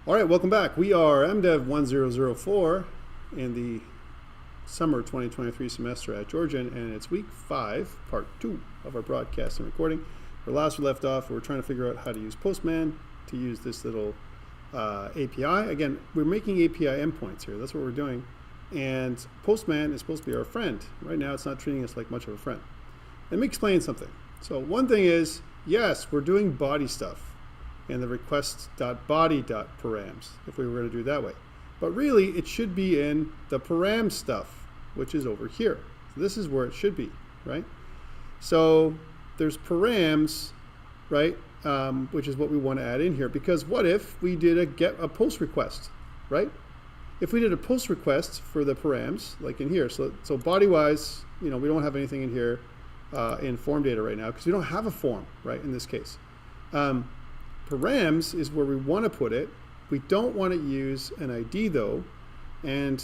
All right, welcome back. We are MDEV1004 in the summer 2023 semester at Georgia, and it's week 5, part 2 of our broadcast and recording. Where last we left off, we were trying to figure out how to use Postman to use this little API. Again, we're making API endpoints here. That's what we're doing. And Postman is supposed to be our friend. Right now, it's not treating us like much of a friend. Let me explain something. So one thing is, yes, we're doing body stuff in the request.body.params, if we were going to do it that way. But really, it should be in the param stuff, which is over here. So this is where it should be, right? So there's params, right, which is what we want to add in here. Because what if we did a post request, right? If we did a post request for the params, like in here, so body-wise, we don't have anything in here in form data right now because we don't have a form, right, in this case. Params is where we want to put it. We don't want to use an ID though, and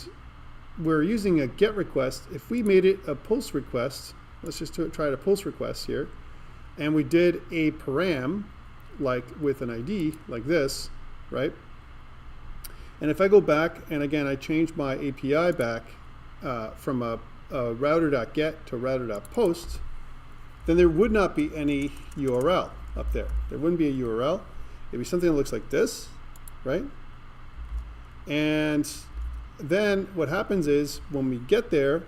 we're using a GET request. If we made it a post request, let's just try a post request here, and we did a param like with an ID like this, right? And if I go back, and again, I changed my API back from a router.get to router.post, then there would not be any URL up there. There wouldn't be a URL. It'd be something that looks like this, right? And then what happens is when we get there,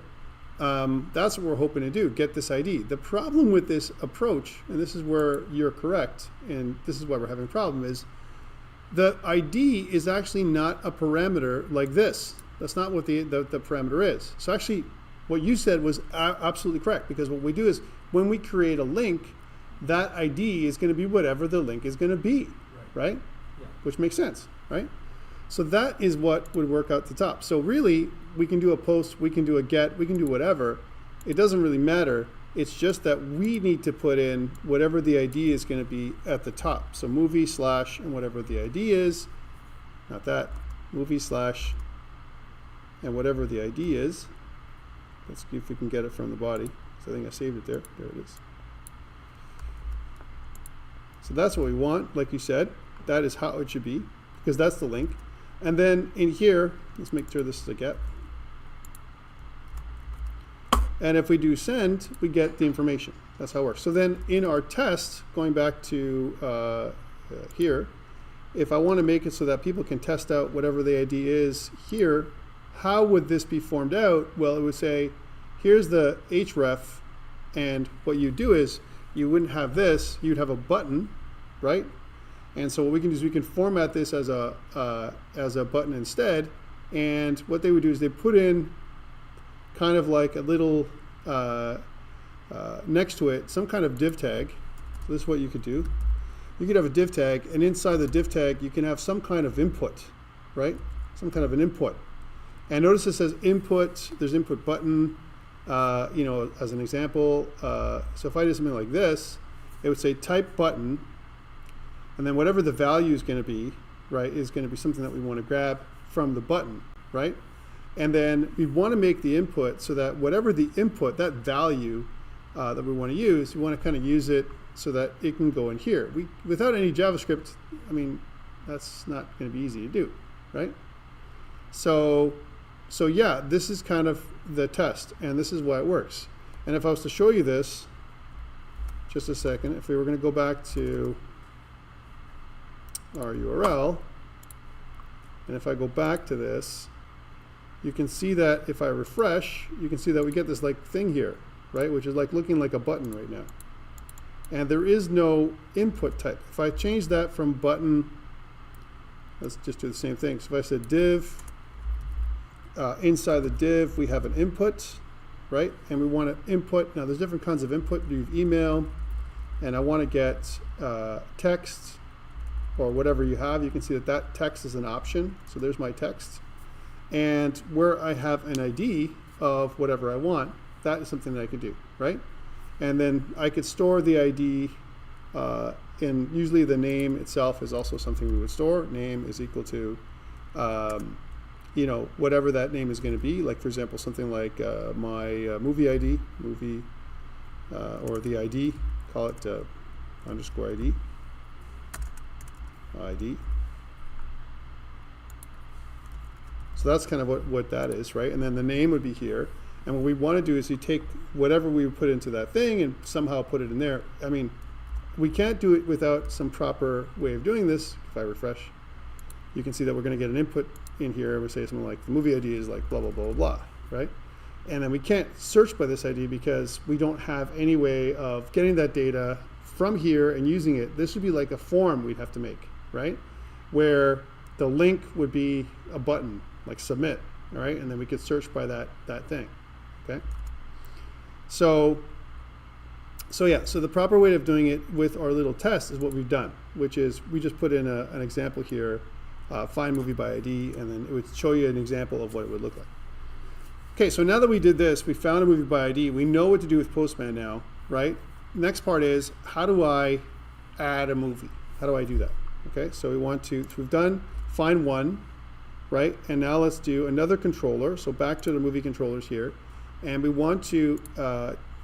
that's what we're hoping to do, get this ID. The problem with this approach, and this is where you're correct, and this is why we're having a problem, is the ID is actually not a parameter like this. That's not what the parameter is. So actually, what you said was absolutely correct, because what we do is when we create a link, that ID is going to be whatever the link is going to be, right? Yeah. Which makes sense, right? So that is what would work out the top. So really, we can do a post, we can do a get, we can do whatever. It doesn't really matter. It's just that we need to put in whatever the ID is going to be at the top. So movie / and whatever the ID is, not that, movie / and whatever the ID is. Let's see if we can get it from the body. So I think I saved it there. There it is. So that's what we want, like you said. That is how it should be, because that's the link. And then in here, let's make sure this is a get. And if we do send, we get the information. That's how it works. So then in our test, going back to here, if I want to make it so that people can test out whatever the ID is here, how would this be formed out? Well, it would say, here's the href, and what you do is you wouldn't have this, you'd have a button, right? And so what we can do is we can format this as a button instead, and what they would do is they put in kind of like a little next to it some kind of div tag. So this is what you could do. You could have a div tag, and inside the div tag you can have some kind of input, right? Some kind of an input. And notice it says input, there's input button, as an example. So if I did something like this, it would say type button, and then whatever the value is going to be, right, is going to be something that we want to grab from the button, right? And then we want to make the input so that whatever the input, that value that we want to use, we want to kind of use it so that it can go in here. Without any JavaScript, I mean, that's not going to be easy to do, right? So yeah, this is kind of the test, and this is why it works. And if I was to show you this, just a second, if we were going to go back to our URL, and if I go back to this, you can see that if I refresh, you can see that we get this like thing here, right, which is like looking like a button right now. And there is no input type. If I change that from button, let's just do the same thing. So if I said div, inside the div we have an input, right? And we want to input, now there's different kinds of input. You have email, and I want to get text or whatever you have. You can see that text is an option. So there's my text. And where I have an ID of whatever I want, that is something that I could do, right? And then I could store the ID, and usually the name itself is also something we would store. Name is equal to whatever that name is going to be. Like, for example, something like my movie ID, or the ID, call it underscore ID, ID. So that's kind of what that is, right? And then the name would be here. And what we want to do is you take whatever we put into that thing and somehow put it in there. I mean, we can't do it without some proper way of doing this. If I refresh, you can see that we're going to get an input in here. We say something like the movie ID is like blah, blah, blah, blah, right? And then we can't search by this ID because we don't have any way of getting that data from here and using it. This would be like a form we'd have to make, right? Where the link would be a button, like submit, all right? And then we could search by that thing, okay? So yeah, so the proper way of doing it with our little test is what we've done, which is we just put in an example here, find movie by ID, and then it would show you an example of what it would look like. Okay, so now that we did this, we found a movie by ID, we know what to do with Postman now, right? Next part is, how do I add a movie? How do I do that? Okay, so we've done find one, right? And now let's do another controller. So back to the movie controllers here. And we want to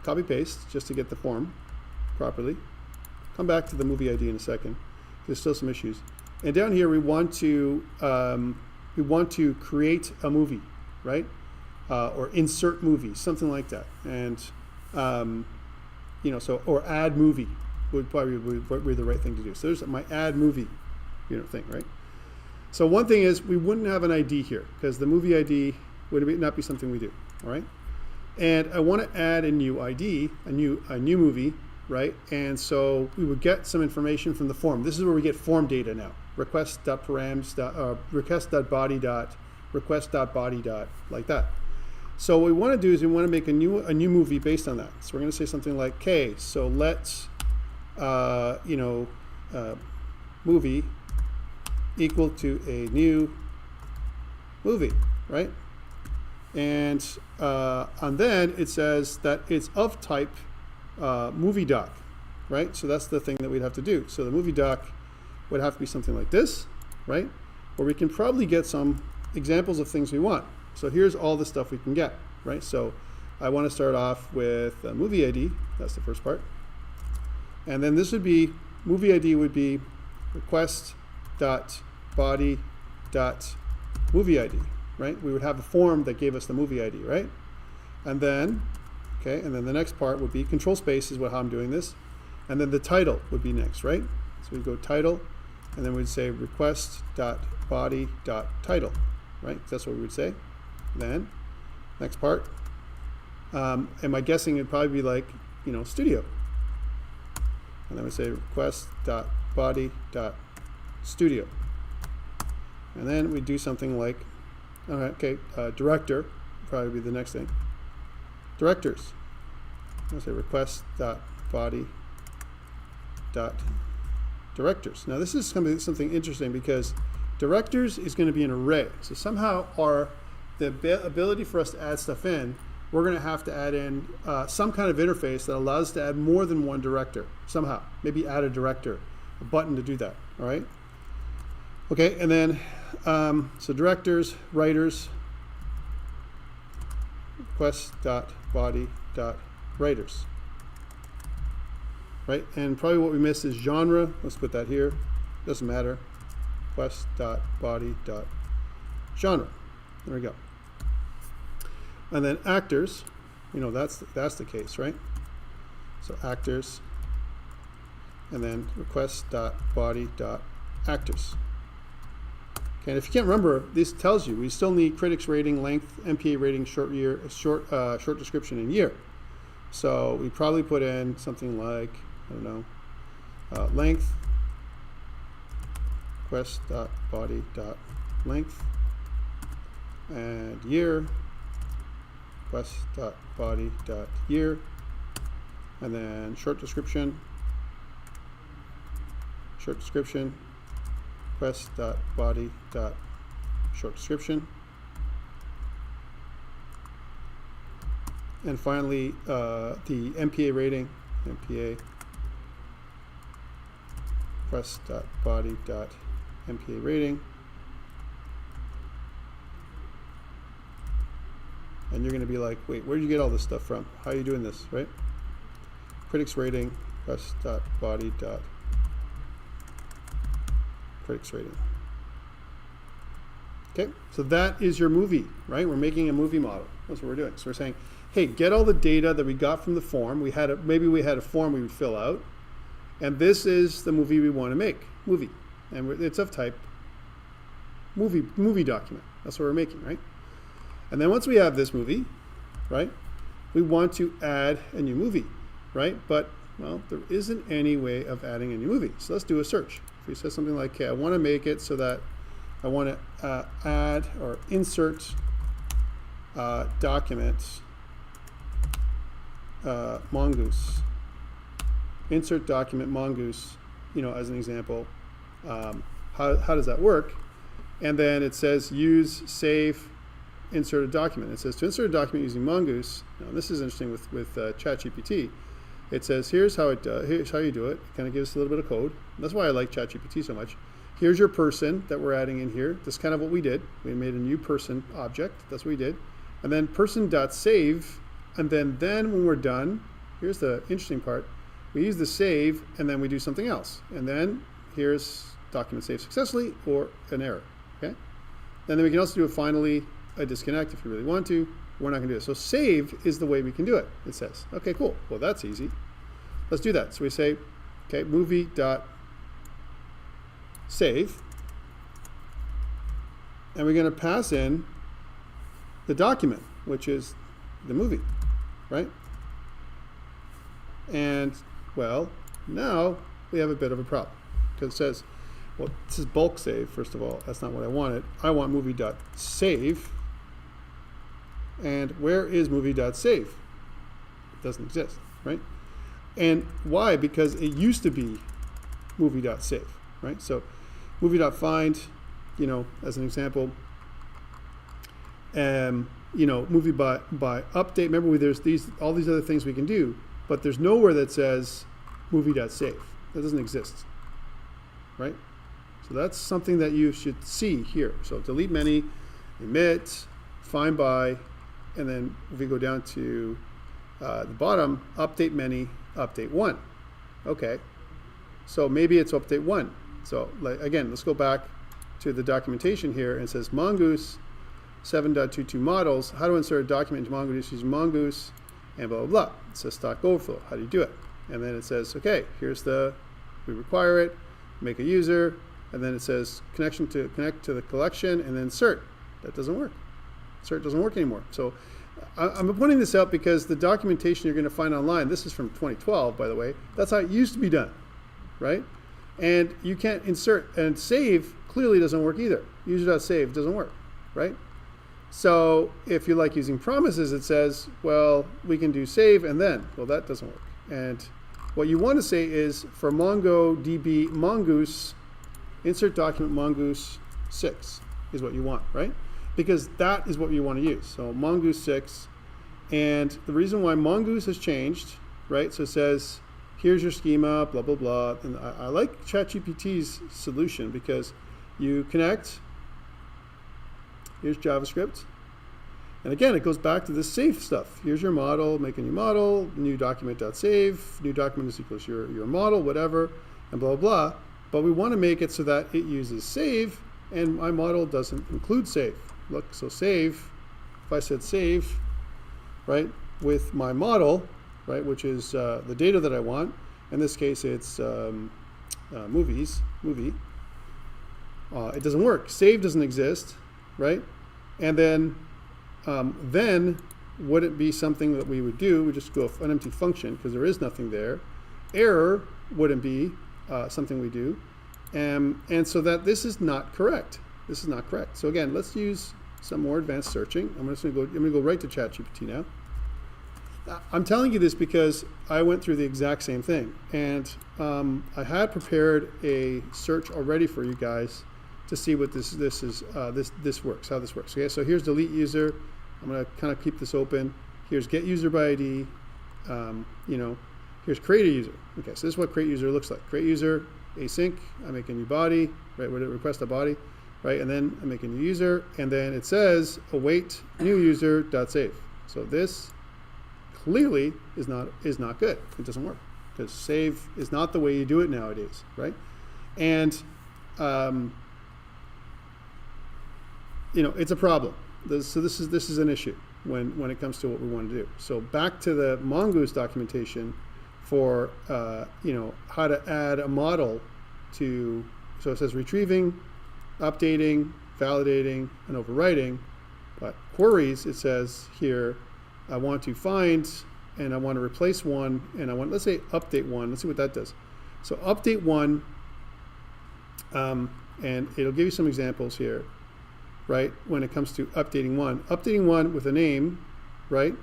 copy paste just to get the form properly. Come back to the movie ID in a second. There's still some issues. And down here we want to create a movie, right? Or insert movie, something like that. And you know, so or add movie would probably be the right thing to do. So there's my add movie, you know, thing, right? So one thing is we wouldn't have an ID here because the movie ID would not be something we do, all right? And I want to add a new ID, a new movie, right? And so we would get some information from the form. This is where we get form data now. request.body. Like that. So what we want to do is we want to make a new movie based on that. So we're going to say something like, okay, so let's movie equal to a new movie, right? And then it says that it's of type movie doc, right? So that's the thing that we'd have to do. So the movie doc would have to be something like this, right? Or we can probably get some examples of things we want. So here's all the stuff we can get, right? So I want to start off with a movie ID. That's the first part. And then this would be, movie ID would be request.body.movie ID, right? We would have a form that gave us the movie ID, right? And then, okay, and then the next part would be control space is how I'm doing this. And then the title would be next, right? So we'd go title, and then we'd say request.body.title, right? That's what we would say. Then, next part, and my guessing it'd probably be like, studio. And then we say request.body.studio. And then we do something like, director, probably be the next thing. Directors. I say request.body.directors. Now this is going to be something interesting because directors is going to be an array. So somehow the ability for us to add stuff in, we're going to have to add in some kind of interface that allows us to add more than one director somehow. Maybe add a director, a button to do that, all right? Okay, and then, so directors, writers, request.body.writers, right? And probably what we missed is genre. Let's put that here. Doesn't matter. Request.body.genre. There we go. And then actors, that's the case, right? So actors, and then request.body.actors. Okay, and if you can't remember, this tells you we still need critics rating, length, MPA rating, short description, and year. So we probably put in something like, I don't know, length, request.body.length, and year, request.body.year, and then short description, request.body.short description, and finally the MPA rating, request.body.MPA rating. And you're going to be like, wait, where did you get all this stuff from? How are you doing this, right? Critics rating, request.body.critics rating. Okay, so that is your movie, right? We're making a movie model. That's what we're doing. So we're saying, hey, get all the data that we got from the form. Maybe we had a form we would fill out, and this is the movie we want to make, movie, and it's of type movie document. That's what we're making, right? And then once we have this movie, right, we want to add a new movie, right? But well, there isn't any way of adding a new movie. So let's do a search. If we say something like, okay, I want to make it so that I want to add or insert document mongoose. Insert document mongoose, as an example. How does that work? And then it says use save insert a document. It says to insert a document using mongoose. Now this is interesting with ChatGPT. It says here's how you do it. It kind of gives us a little bit of code. That's why I like ChatGPT so much. Here's your person that we're adding in here. This is kind of what we did. We made a new person object. That's what we did. And then person.save. And then when we're done, here's the interesting part. We use the save and then we do something else. And then here's document saved successfully or an error. Okay. And then we can also do a disconnect if you really want to. We're not going to do it. So save is the way we can do it, it says. Okay, cool. Well, that's easy. Let's do that. So we say, okay, movie.save. And we're going to pass in the document, which is the movie, right? And, well, now we have a bit of a problem. Because it says, well, this is bulk save, first of all. That's not what I wanted. I want movie.save. And where is movie.save? It doesn't exist, right? And why? Because it used to be movie.save, right? So movie.find, as an example, movie by update. Remember, there's all these other things we can do, but there's nowhere that says movie.save. That doesn't exist, right? So that's something that you should see here. So delete many, emit, find by, and then if we go down to the bottom, update many, update one. Okay, so maybe it's update one. So again, let's go back to the documentation here, and it says Mongoose 7.22 models, how to insert a document into Mongoose using Mongoose, and blah, blah, blah. It says stock overflow. How do you do it? And then it says, okay, we require it, make a user, and then it says connect to the collection, and then insert. That doesn't work. Insert doesn't work anymore. So I'm pointing this out because the documentation you're going to find online, this is from 2012, by the way, that's how it used to be done, right? And you can't insert, and save clearly doesn't work either. User.save doesn't work, right? So if you like using promises, it says, well, we can do save and then. Well, that doesn't work. And what you want to say is for MongoDB mongoose, insert document mongoose 6 is what you want, right? Because that is what you want to use. So mongoose 6. And the reason why mongoose has changed, right? So it says, here's your schema, blah, blah, blah. And I like ChatGPT's solution because you connect. Here's JavaScript. And again, it goes back to the save stuff. Here's your model, make a new model, new document.save, new document is equals your model, whatever, and blah, blah, blah. But we want to make it so that it uses save, and my model doesn't include save. Look, so save, if I said save, right, with my model, right, which is the data that I want, in this case it's movie, it doesn't work. Save doesn't exist, right? And then would it be something that we would do? We just go an empty function because there is nothing there. Error wouldn't be something we do. And so that this is not correct. This is not correct. So again, let's use some more advanced searching. I'm going to go right to ChatGPT now. I'm telling you this because I went through the exact same thing. And I had prepared a search already for you guys to see what this works, how this works. Okay, so here's delete user. I'm going to kind of keep this open. Here's get user by ID. Here's create a user. Okay, so this is what create user looks like. Create user, async. I make a new body, right? Would it request a body, right? And then I make a new user, and then it says await new user dot save. So this clearly is not good. It doesn't work because save is not the way you do it nowadays, right? And it's a problem. So this is an issue when it comes to what we want to do. So back to the Mongoose documentation for how to add a model to. So it says retrieving, updating, validating, and overwriting. But queries, it says here, I want to find and I want to replace one, and I want, let's say, update one. Let's see what that does. So update one, and it'll give you some examples here, right? When it comes to updating one with a name, right?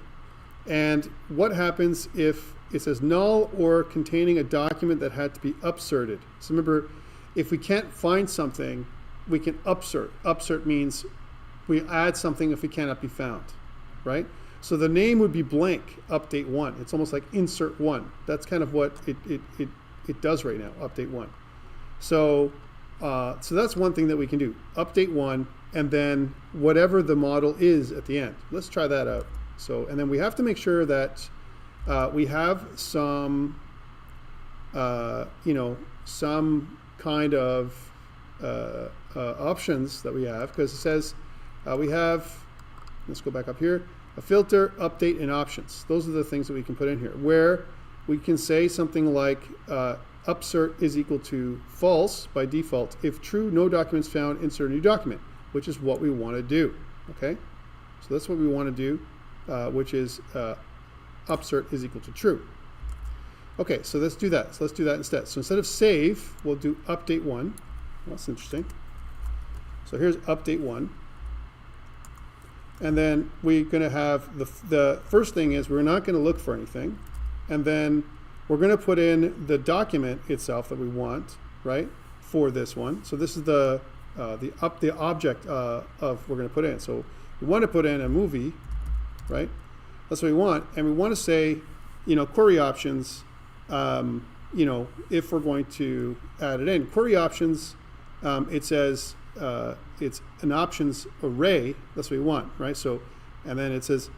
And what happens if it says null or containing a document that had to be upserted? So remember, if we can't find something, we can upsert. Upsert means we add something if it cannot be found, right? So the name would be blank, update one. It's almost like insert one. That's kind of what it does right now, update one. So that's one thing that we can do, update one, and then whatever the model is at the end. Let's try that out. So, and then we have to make sure that we have some, some kind of options that we have, because it says we have, let's go back up here, a filter, update, and options. Those are the things that we can put in here, where we can say something like upsert is equal to false by default. If true, no documents found, insert a new document, which is what we want to do, okay? So that's what we want to do, which is upsert is equal to true. Okay, so let's do that. So let's do that instead. So instead of save, we'll do update one. Well, that's interesting. So here's update one. And then we're going to have the first thing is we're not going to look for anything. And then we're going to put in the document itself that we want, right, for this one. So this is the object of we're going to put in. So we want to put in a movie, right? That's what we want. And we want to say, query options, if we're going to add it in. Query options, it says it's an options array. That's what we want, right? So, and then it says,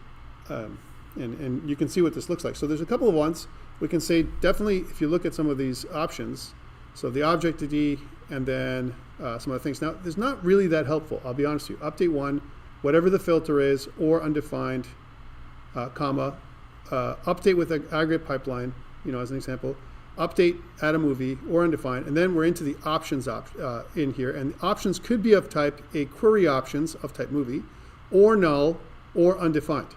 and you can see what this looks like. So there's a couple of ones. We can say definitely if you look at some of these options, so the object ID and then some other things. Now, there's not really that helpful, I'll be honest with you. Update one, whatever the filter is, or undefined, comma, update with an aggregate pipeline, as an example, update, add a movie, or undefined, and then we're into the options in here, and options could be of type a query options of type movie, or null, or undefined.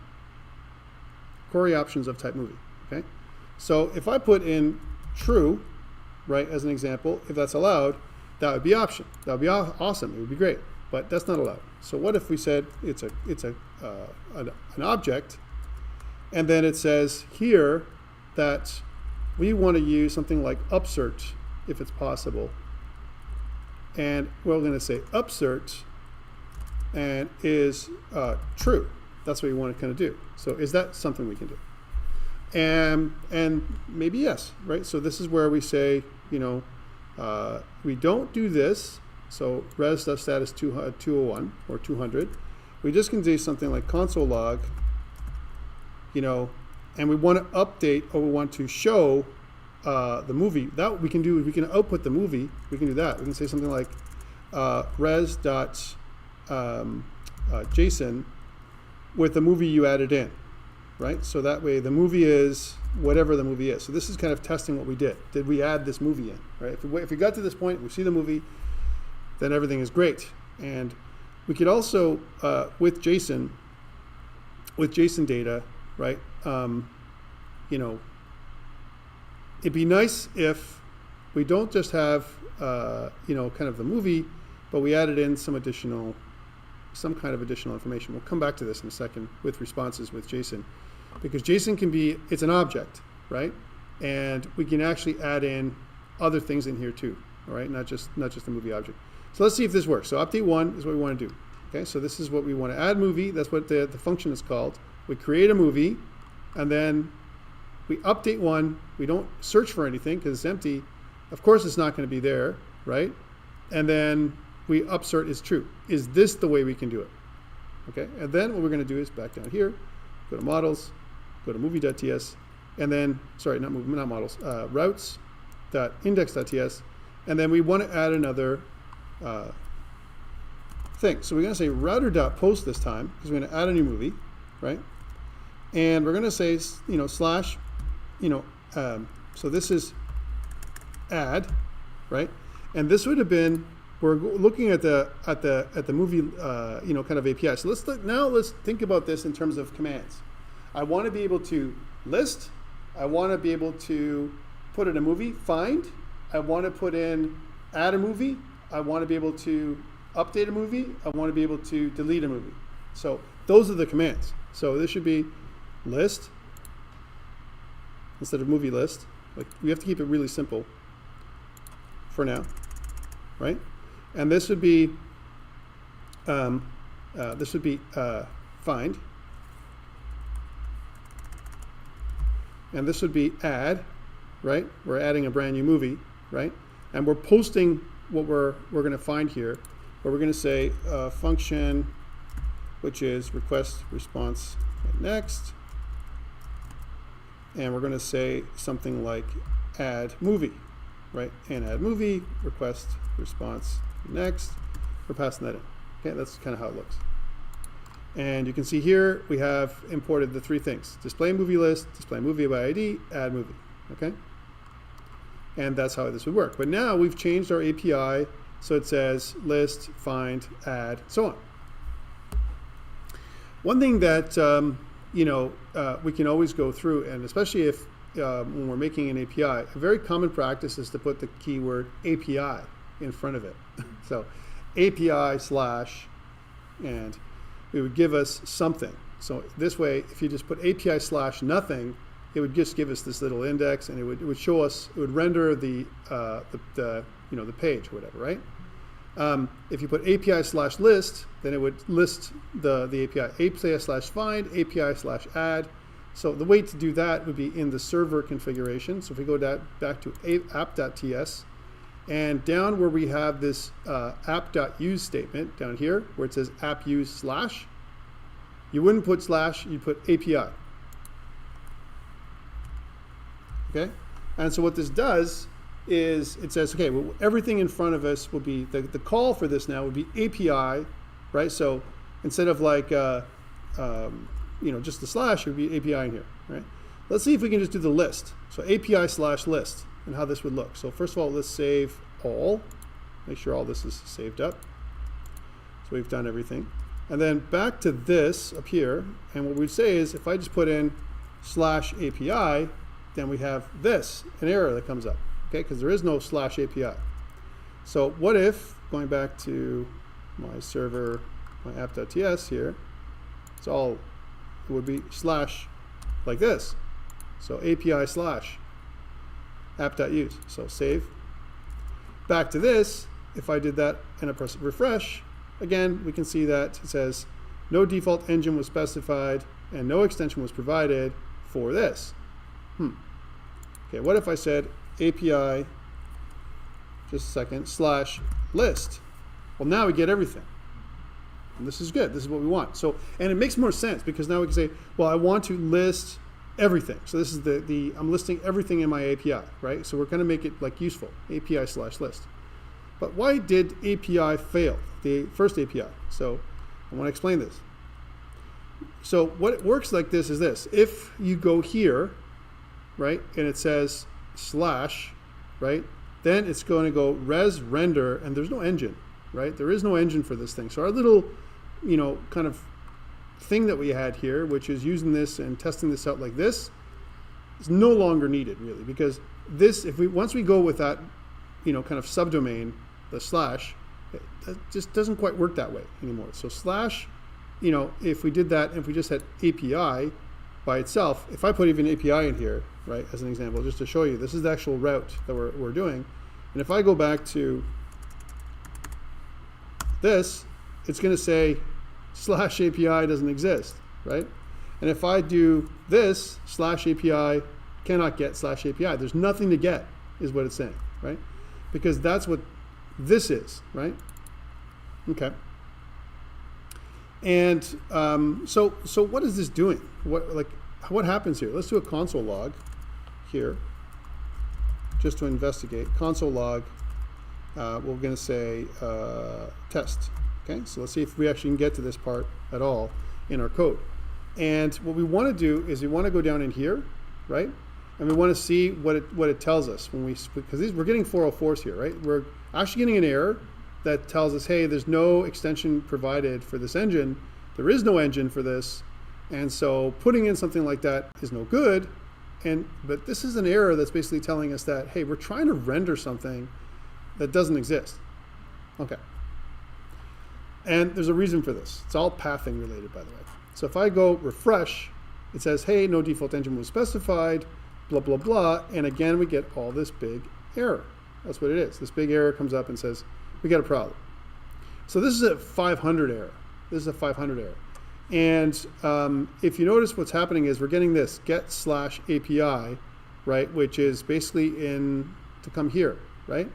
Query options of type movie, okay? So if I put in true, right, as an example, if that's allowed, that would be option. That would be awesome, it would be great, but that's not allowed. So what if we said it's an object, and then it says here that we want to use something like upsert if it's possible. And we're going to say upsert and is true. That's what we want to kind of do. So is that something we can do? And maybe yes, right? So this is where we say, we don't do this. So res.status 201 or 200. We just can do something like console log, and we want to update or we want to show the movie. That we can do. We can output the movie. We can do that. We can say something like res.json with the movie you added in, right? So that way the movie is whatever the movie is. So this is kind of testing what we did. Did we add this movie in, right? If we got to this point, we see the movie, then everything is great. And we could also, with JSON data, right? It'd be nice if we don't just have, kind of the movie, but we added in some kind of additional information. We'll come back to this in a second with responses with JSON, because JSON it's an object, right? And we can actually add in other things in here too, all right? Not just the movie object. So let's see if this works. So update one is what we want to do. Okay, so this is what we want to add movie. That's what the function is called. We create a movie, and then we update one. We don't search for anything because it's empty. Of course, it's not going to be there, right? And then we upsert is true. Is this the way we can do it? Okay, and then what we're going to do is back down here, go to models, go to movie.ts, and then, sorry, not models, routes.index.ts, and then we want to add another thing. So we're going to say router.post this time because we're going to add a new movie, right? And we're going to say, slash, so this is add, right? And this would have been, we're looking at the movie, kind of API. So let's think about this in terms of commands. I want to be able to list. I want to be able to put in a movie, find. I want to put in add a movie. I want to be able to update a movie. I want to be able to delete a movie. So those are the commands. So this should be list instead of movie list. Like, we have to keep it really simple for now, right? And this would be find, and this would be add, right? We're adding a brand new movie, right? And we're posting what we're going to find here, where we're going to say function, which is request response next, and we're going to say something like add movie, right? And add movie, request response next. We're passing that in. Okay, that's kind of how it looks. And you can see here we have imported the three things: display movie list, display movie by ID, add movie. Okay, and that's how this would work. But now we've changed our API so it says list, find, add, so on. One thing that we can always go through, and especially if when we're making an API, a very common practice is to put the keyword API in front of it. So API slash, and it would give us something. So this way, if you just put API slash nothing, it would just give us this little index, and it would show us, it would render the page or whatever, right? If you put API slash list, then it would list the API. API slash find, API slash add. So the way to do that would be in the server configuration. So if we go back to app.ts, and down where we have this app.use statement down here, where it says app use slash, you wouldn't put slash, you'd put API. Okay? And so what this does is it says, okay, well, everything in front of us will be, the call for this now would be API, right? So instead of like, just the slash, it would be API in here, right? Let's see if we can just do the list. So API slash list and how this would look. So first of all, let's save all. Make sure all this is saved up. So we've done everything. And then back to this up here. And what we'd say is if I just put in slash API, then we have this, an error that comes up. Okay, because there is no slash API. So what if, going back to my server, my app.ts here, it's all, it would be slash like this. So API slash app.use. So save. Back to this, if I did that and I press refresh, again, we can see that it says no default engine was specified and no extension was provided for this. Okay, what if I said API, just a second, slash list? Well, now we get everything. And this is good. This is what we want. So, and it makes more sense because now we can say, well, I want to list everything. So this is I'm listing everything in my API, right? So we're going to make it like useful, API slash list. But why did API fail, the first API? So I want to explain this. So what it works like this is this. If you go here, right, and it says slash, right, then it's going to go res render, and there's no engine, right? There is no engine for this thing. So our little, kind of thing that we had here, which is using this and testing this out like this, is no longer needed really, because this, once we go with that, kind of subdomain, the slash, that just doesn't quite work that way anymore. So slash, if we did that, if we just had API by itself, if I put even API in here, right, as an example, just to show you, this is the actual route that we're doing. And if I go back to this, it's going to say slash API doesn't exist, right? And if I do this, slash API cannot get slash API. There's nothing to get, is what it's saying, right? Because that's what this is, right? Okay. And so what is this doing? What happens here? Let's do a console log here, just to investigate. Console log, we're going to say test, Okay, so let's see if we actually can get to this part at all in our code. And what we want to do is we want to go down in here, right? And we want to see what it tells us when because we're getting 404s here, right? We're actually getting an error that tells us, hey, there's no extension provided for this engine. There is no engine for this. And so putting in something like that is no good. But this is an error that's basically telling us that, hey, we're trying to render something that doesn't exist. Okay. And there's a reason for this. It's all pathing related, by the way. So if I go refresh, it says, hey, no default engine was specified, blah, blah, blah. And again, we get all this big error. That's what it is. This big error comes up and says, we got a problem. So this is a 500 error. This is a 500 error. And if you notice what's happening is we're getting this get/API, right, which is basically to come here, right?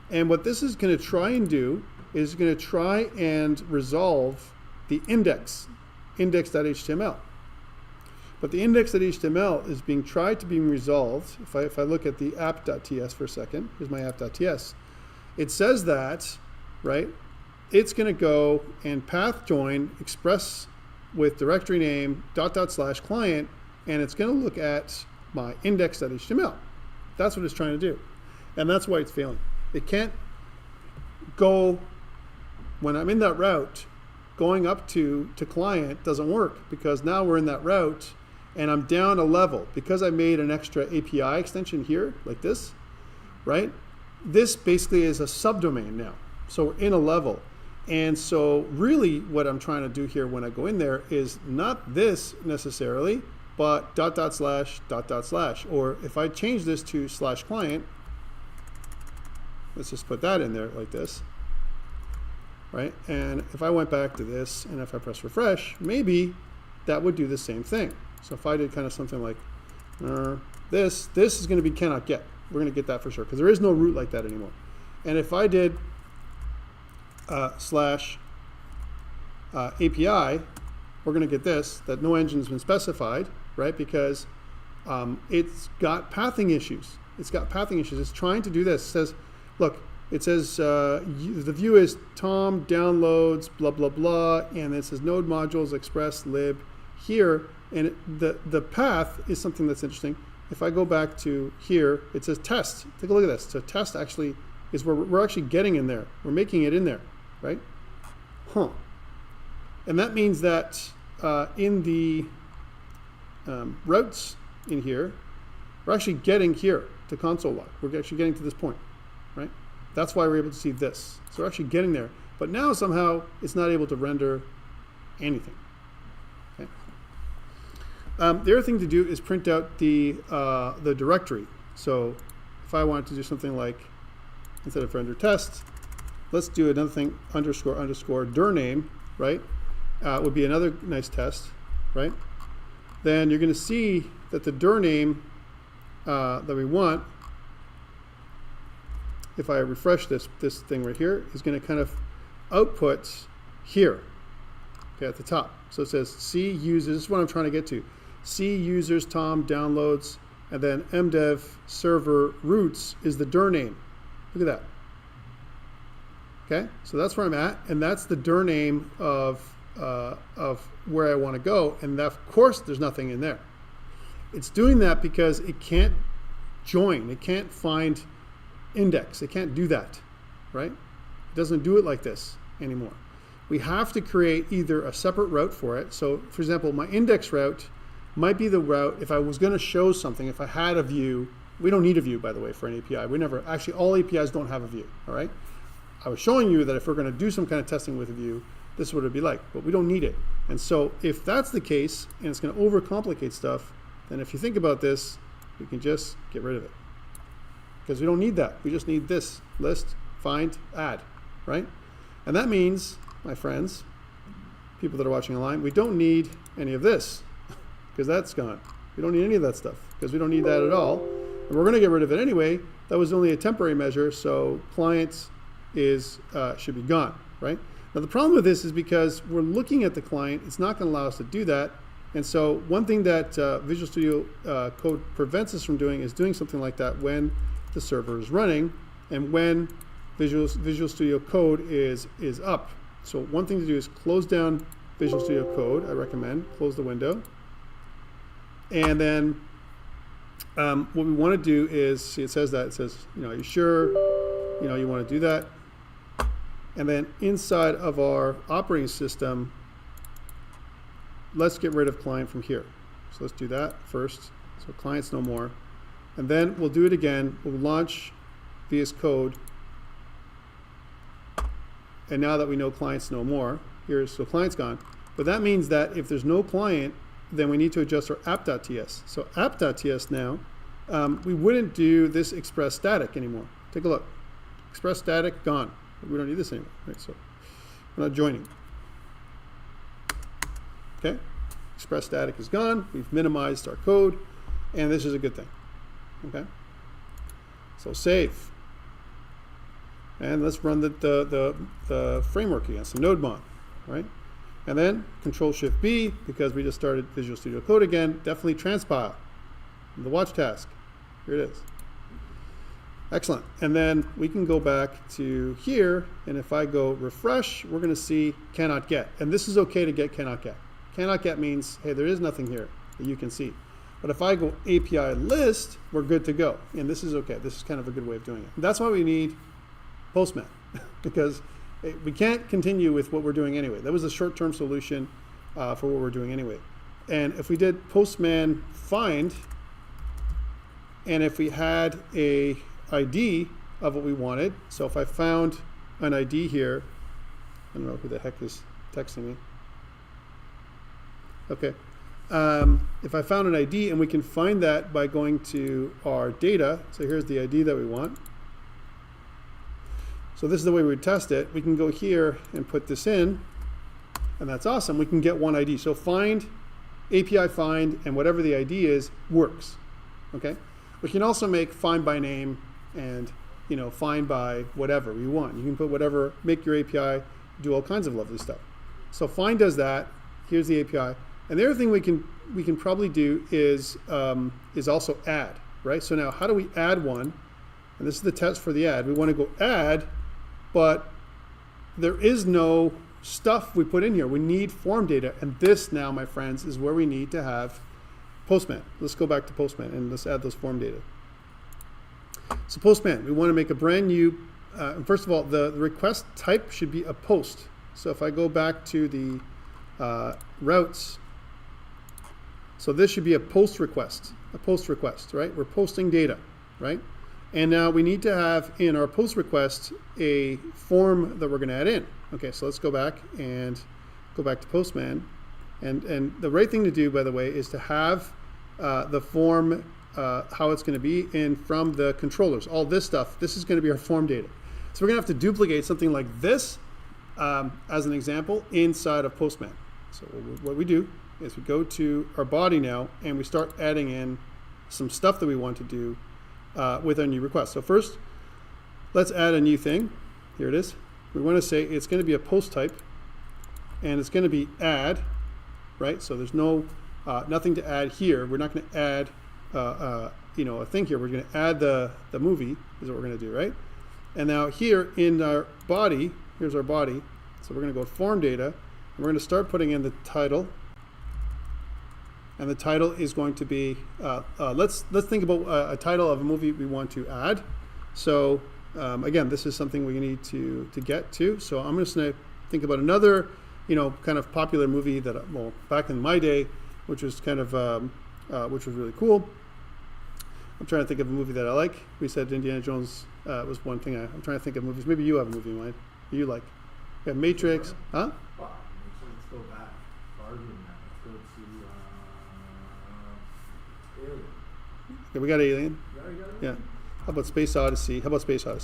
And what this is going to try and do is going to try and resolve the index.html. But the index.html is being tried to be resolved. If I look at the app.ts for a second, here's my app.ts. It says that, right, it's going to go and path join express with directory name /client, and it's going to look at my index.html. That's what it's trying to do. And that's why it's failing. It can't go, when I'm in that route, going up to client doesn't work because now we're in that route and I'm down a level because I made an extra API extension here like this, right? This basically is a subdomain now. So we're in a level. And so really what I'm trying to do here when I go in there is not this necessarily, but .. Or if I change this to /client, let's just put that in there like this, right? And if I went back to this and if I press refresh, maybe that would do the same thing. So if I did kind of something like this is going to be cannot get. We're going to get that for sure because there is no root like that anymore. And if I did /API, we're going to get this, that no engine's been specified, right? Because it's got pathing issues. It's got pathing issues. It's trying to do this. It says, look, it says the view is Tom downloads, blah, blah, blah, and it says node modules express lib here. And the path is something that's interesting. If I go back to here, it says test. Take a look at this. So test actually is where we're actually getting in there. We're making it in there, right? And that means that in the routes in here, we're actually getting here to console log. We're actually getting to this point, right? That's why we're able to see this. So we're actually getting there. But now somehow it's not able to render anything. Okay. The other thing to do is print out the directory. So if I wanted to do something like, instead of render test, let's do another thing, __ dir name, right? Would be another nice test, right? Then you're going to see that the dir name that we want, if I refresh this thing right here, is going to kind of output here, okay, at the top. So it says C users, this is what I'm trying to get to. C users Tom downloads, and then MDEV server roots is the dir name. Look at that. Okay, so that's where I'm at, and that's the dir name of where I want to go, and that, of course there's nothing in there. It's doing that because it can't join, it can't find index, it can't do that, right? It doesn't do it like this anymore. We have to create either a separate route for it. So for example, my index route might be the route if I was going to show something, if I had a view. We don't need a view, by the way, for an API. We never, actually all APIs don't have a view, all right? I was showing you that if we're going to do some kind of testing with a view, this is what it'd be like, but we don't need it. And so if that's the case, and it's going to overcomplicate stuff, then if you think about this, we can just get rid of it. Because we don't need that. We just need this, list, find, add, right? And that means, my friends, people that are watching online, we don't need any of this, because that's gone. We don't need any of that stuff, because we don't need that at all. And we're going to get rid of it anyway. That was only a temporary measure, so client should be gone, right? Now the problem with this is because we're looking at the client, it's not going to allow us to do that. And so one thing that Visual Studio Code prevents us from doing is doing something like that when the server is running and when Visual Studio Code is up, So one thing to do is close down Visual Studio Code. I recommend close the window. And then what we want to do is, see, it says, are you sure, you want to do that? And then inside of our operating system, let's get rid of client from here. So let's do that first. So client's no more. And then we'll do it again. We'll launch VS Code. And now that we know client's no more, so client's gone. But that means that if there's no client, then we need to adjust our app.ts. So app.ts now, we wouldn't do this express static anymore. Take a look. Express static, gone. We don't need this anymore. Right, so we're not joining. Okay? Express static is gone. We've minimized our code, and this is a good thing. Okay? So save. And let's run the framework again, so nodemon, right? And then Control-Shift-B, because we just started Visual Studio Code again, definitely transpile, the watch task. Here it is. Excellent. And then we can go back to here, and if I go refresh, we're going to see cannot get. And this is okay to get cannot get. Cannot get means, hey, there is nothing here that you can see. But if I go API list, we're good to go. And this is okay. This is kind of a good way of doing it. And that's why we need Postman, because we can't continue with what we're doing anyway. That was a short-term solution for what we're doing anyway. And if we did Postman find, and if we had a ID of what we wanted, so if I found an ID here, I don't know who the heck is texting me. Okay. If I found an ID, and we can find that by going to our data, so here's the ID that we want. So this is the way we would test it. We can go here and put this in, and that's awesome. We can get one ID. So find, API find, and whatever the ID is, works. Okay? We can also make find by name and find by whatever you want. You can put whatever, make your API do all kinds of lovely stuff. So find does that. Here's the API. And the other thing we can probably do is also add, right? So now how do we add one? And this is the test for the add. We want to go add, but there is no stuff we put in here. We need form data. And this now, my friends, is where we need to have Postman. Let's go back to Postman and let's add those form data. So Postman, we want to make a brand new, first of all, the request type should be a post. So if I go back to the routes, so this should be a post request, right? We're posting data, right? And now we need to have in our post request a form that we're going to add in. Okay, so let's go back to Postman. And the right thing to do, by the way, is to have the form, how it's going to be in from the controllers. All this stuff, this is going to be our form data. So we're going to have to duplicate something like this as an example inside of Postman. So what we do is we go to our body now and we start adding in some stuff that we want to do with our new request. So first, let's add a new thing. Here it is. We want to say it's going to be a post type, and it's going to be add, right? So there's nothing to add here. We're not going to add a thing here. We're going to add the movie is what we're going to do, right? And now here in our body, here's our body. So we're going to go form data, and we're going to start putting in the title. And the title is going to be, let's think about a title of a movie we want to add. So again, this is something we need to get to. So I'm just going to think about another, kind of popular movie that, well, back in my day, which was kind of, which was really cool. I'm trying to think of a movie that I like. We said Indiana Jones was one thing. I'm trying to think of movies. Maybe you have a movie in mind that you like. You have Matrix, huh? Let's go back farther than that. Let's go to Alien. Okay, we got Alien. Yeah. How about Space Odyssey?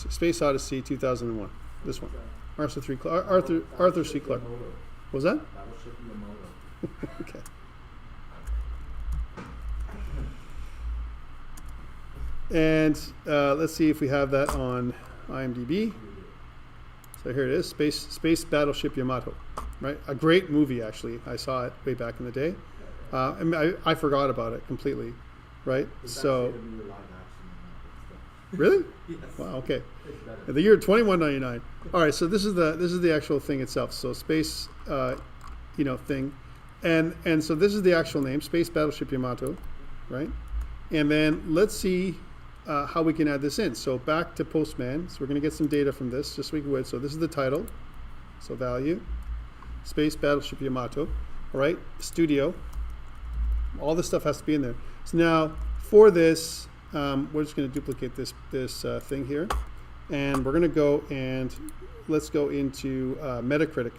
Space Odyssey 2001. This one. Arthur C. Clarke. What was that? Battleship Yamato. Okay. And let's see if we have that on IMDb. So here it is, Space Battleship Yamato, right? A great movie, actually. I saw it way back in the day. I forgot about it completely, right? So Really? Yes. Wow. Okay. It's better. The year 2199. All right. So this is the actual thing itself. So space, thing, and so this is the actual name, Space Battleship Yamato, right? And then let's see how we can add this in. So back to Postman. So we're going to get some data from this, just so we would. So this is the title. So value, Space Battleship Yamato. All right. Studio. All this stuff has to be in there. So now for this, we're just going to duplicate this thing here, and we're going to go and let's go into Metacritic,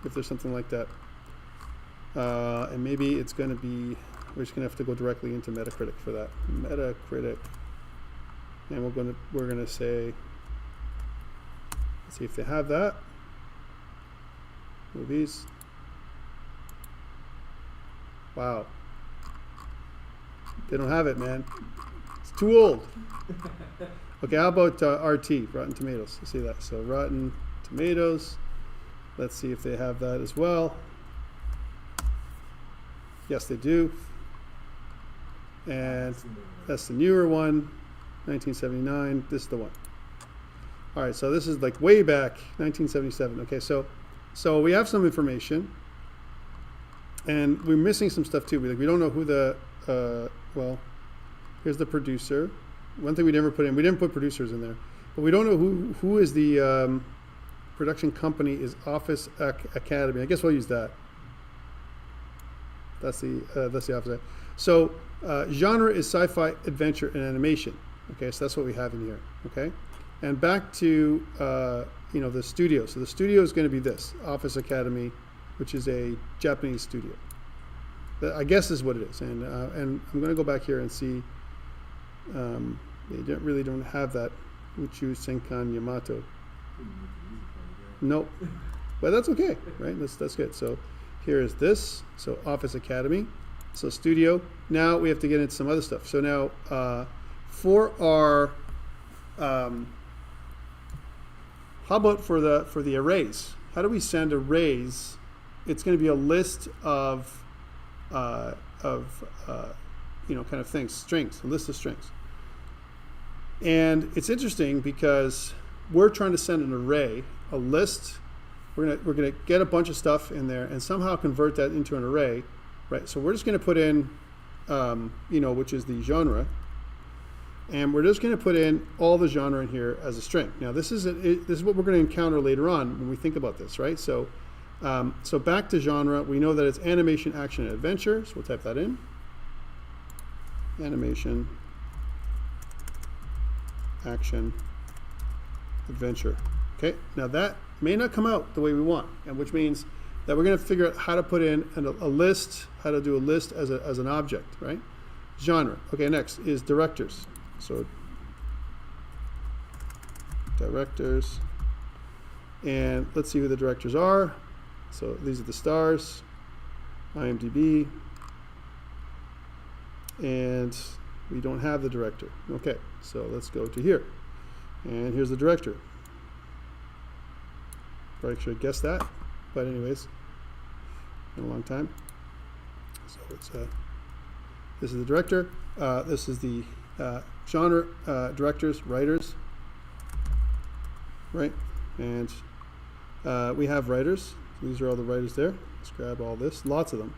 if there's something like that, and maybe it's going to be, we're just going to have to go directly into Metacritic for that. Metacritic, and we're going to say, let's see if they have that. Movies. Wow. They don't have it, man. It's too old. Okay, how about RT, Rotten Tomatoes? Let's see that. So Rotten Tomatoes. Let's see if they have that as well. Yes, they do. And that's the newer one, 1979. This is the one. All right, so this is like way back, 1977. Okay, so we have some information, and we're missing some stuff too. We don't know who the well, here's the producer. One thing we never put in, we didn't put producers in there, but we don't know who is the production company is Office Academy. I guess we'll use that. That's the opposite. So genre is sci-fi, adventure, and animation. Okay, so that's what we have in here. Okay, and back to the studio. So the studio is going to be this Office Academy, which is a Japanese studio. I guess is what it is, and I'm going to go back here and see. They really don't have that Uchu Senkan Yamato. Nope, but that's okay, right? That's good. So here is this. So Office Academy. So studio. Now we have to get into some other stuff. So now for our how about for the arrays? How do we send arrays? It's going to be a list of kind of things, strings, a list of strings. And it's interesting because we're trying to send an array, a list. We're gonna get a bunch of stuff in there and somehow convert that into an array, right? So we're just gonna put in, which is the genre, and we're just gonna put in all the genre in here as a string. Now this is what we're gonna encounter later on when we think about this, right? So back to genre, we know that it's animation, action, and adventure. So we'll type that in. Animation, action, adventure. Okay, now that may not come out the way we want, and which means that we're going to figure out how to put in a list, how to do a list as an object, right? Genre. Okay, next is directors. So directors, and let's see who the directors are. So these are the stars, IMDb, and we don't have the director. Okay, so let's go to here, and here's the director. Probably should have guessed that, but anyways, been a long time. So it's this is the director. This is the genre, directors, writers, right? And we have writers. These are all the writers there. Let's grab all this, lots of them.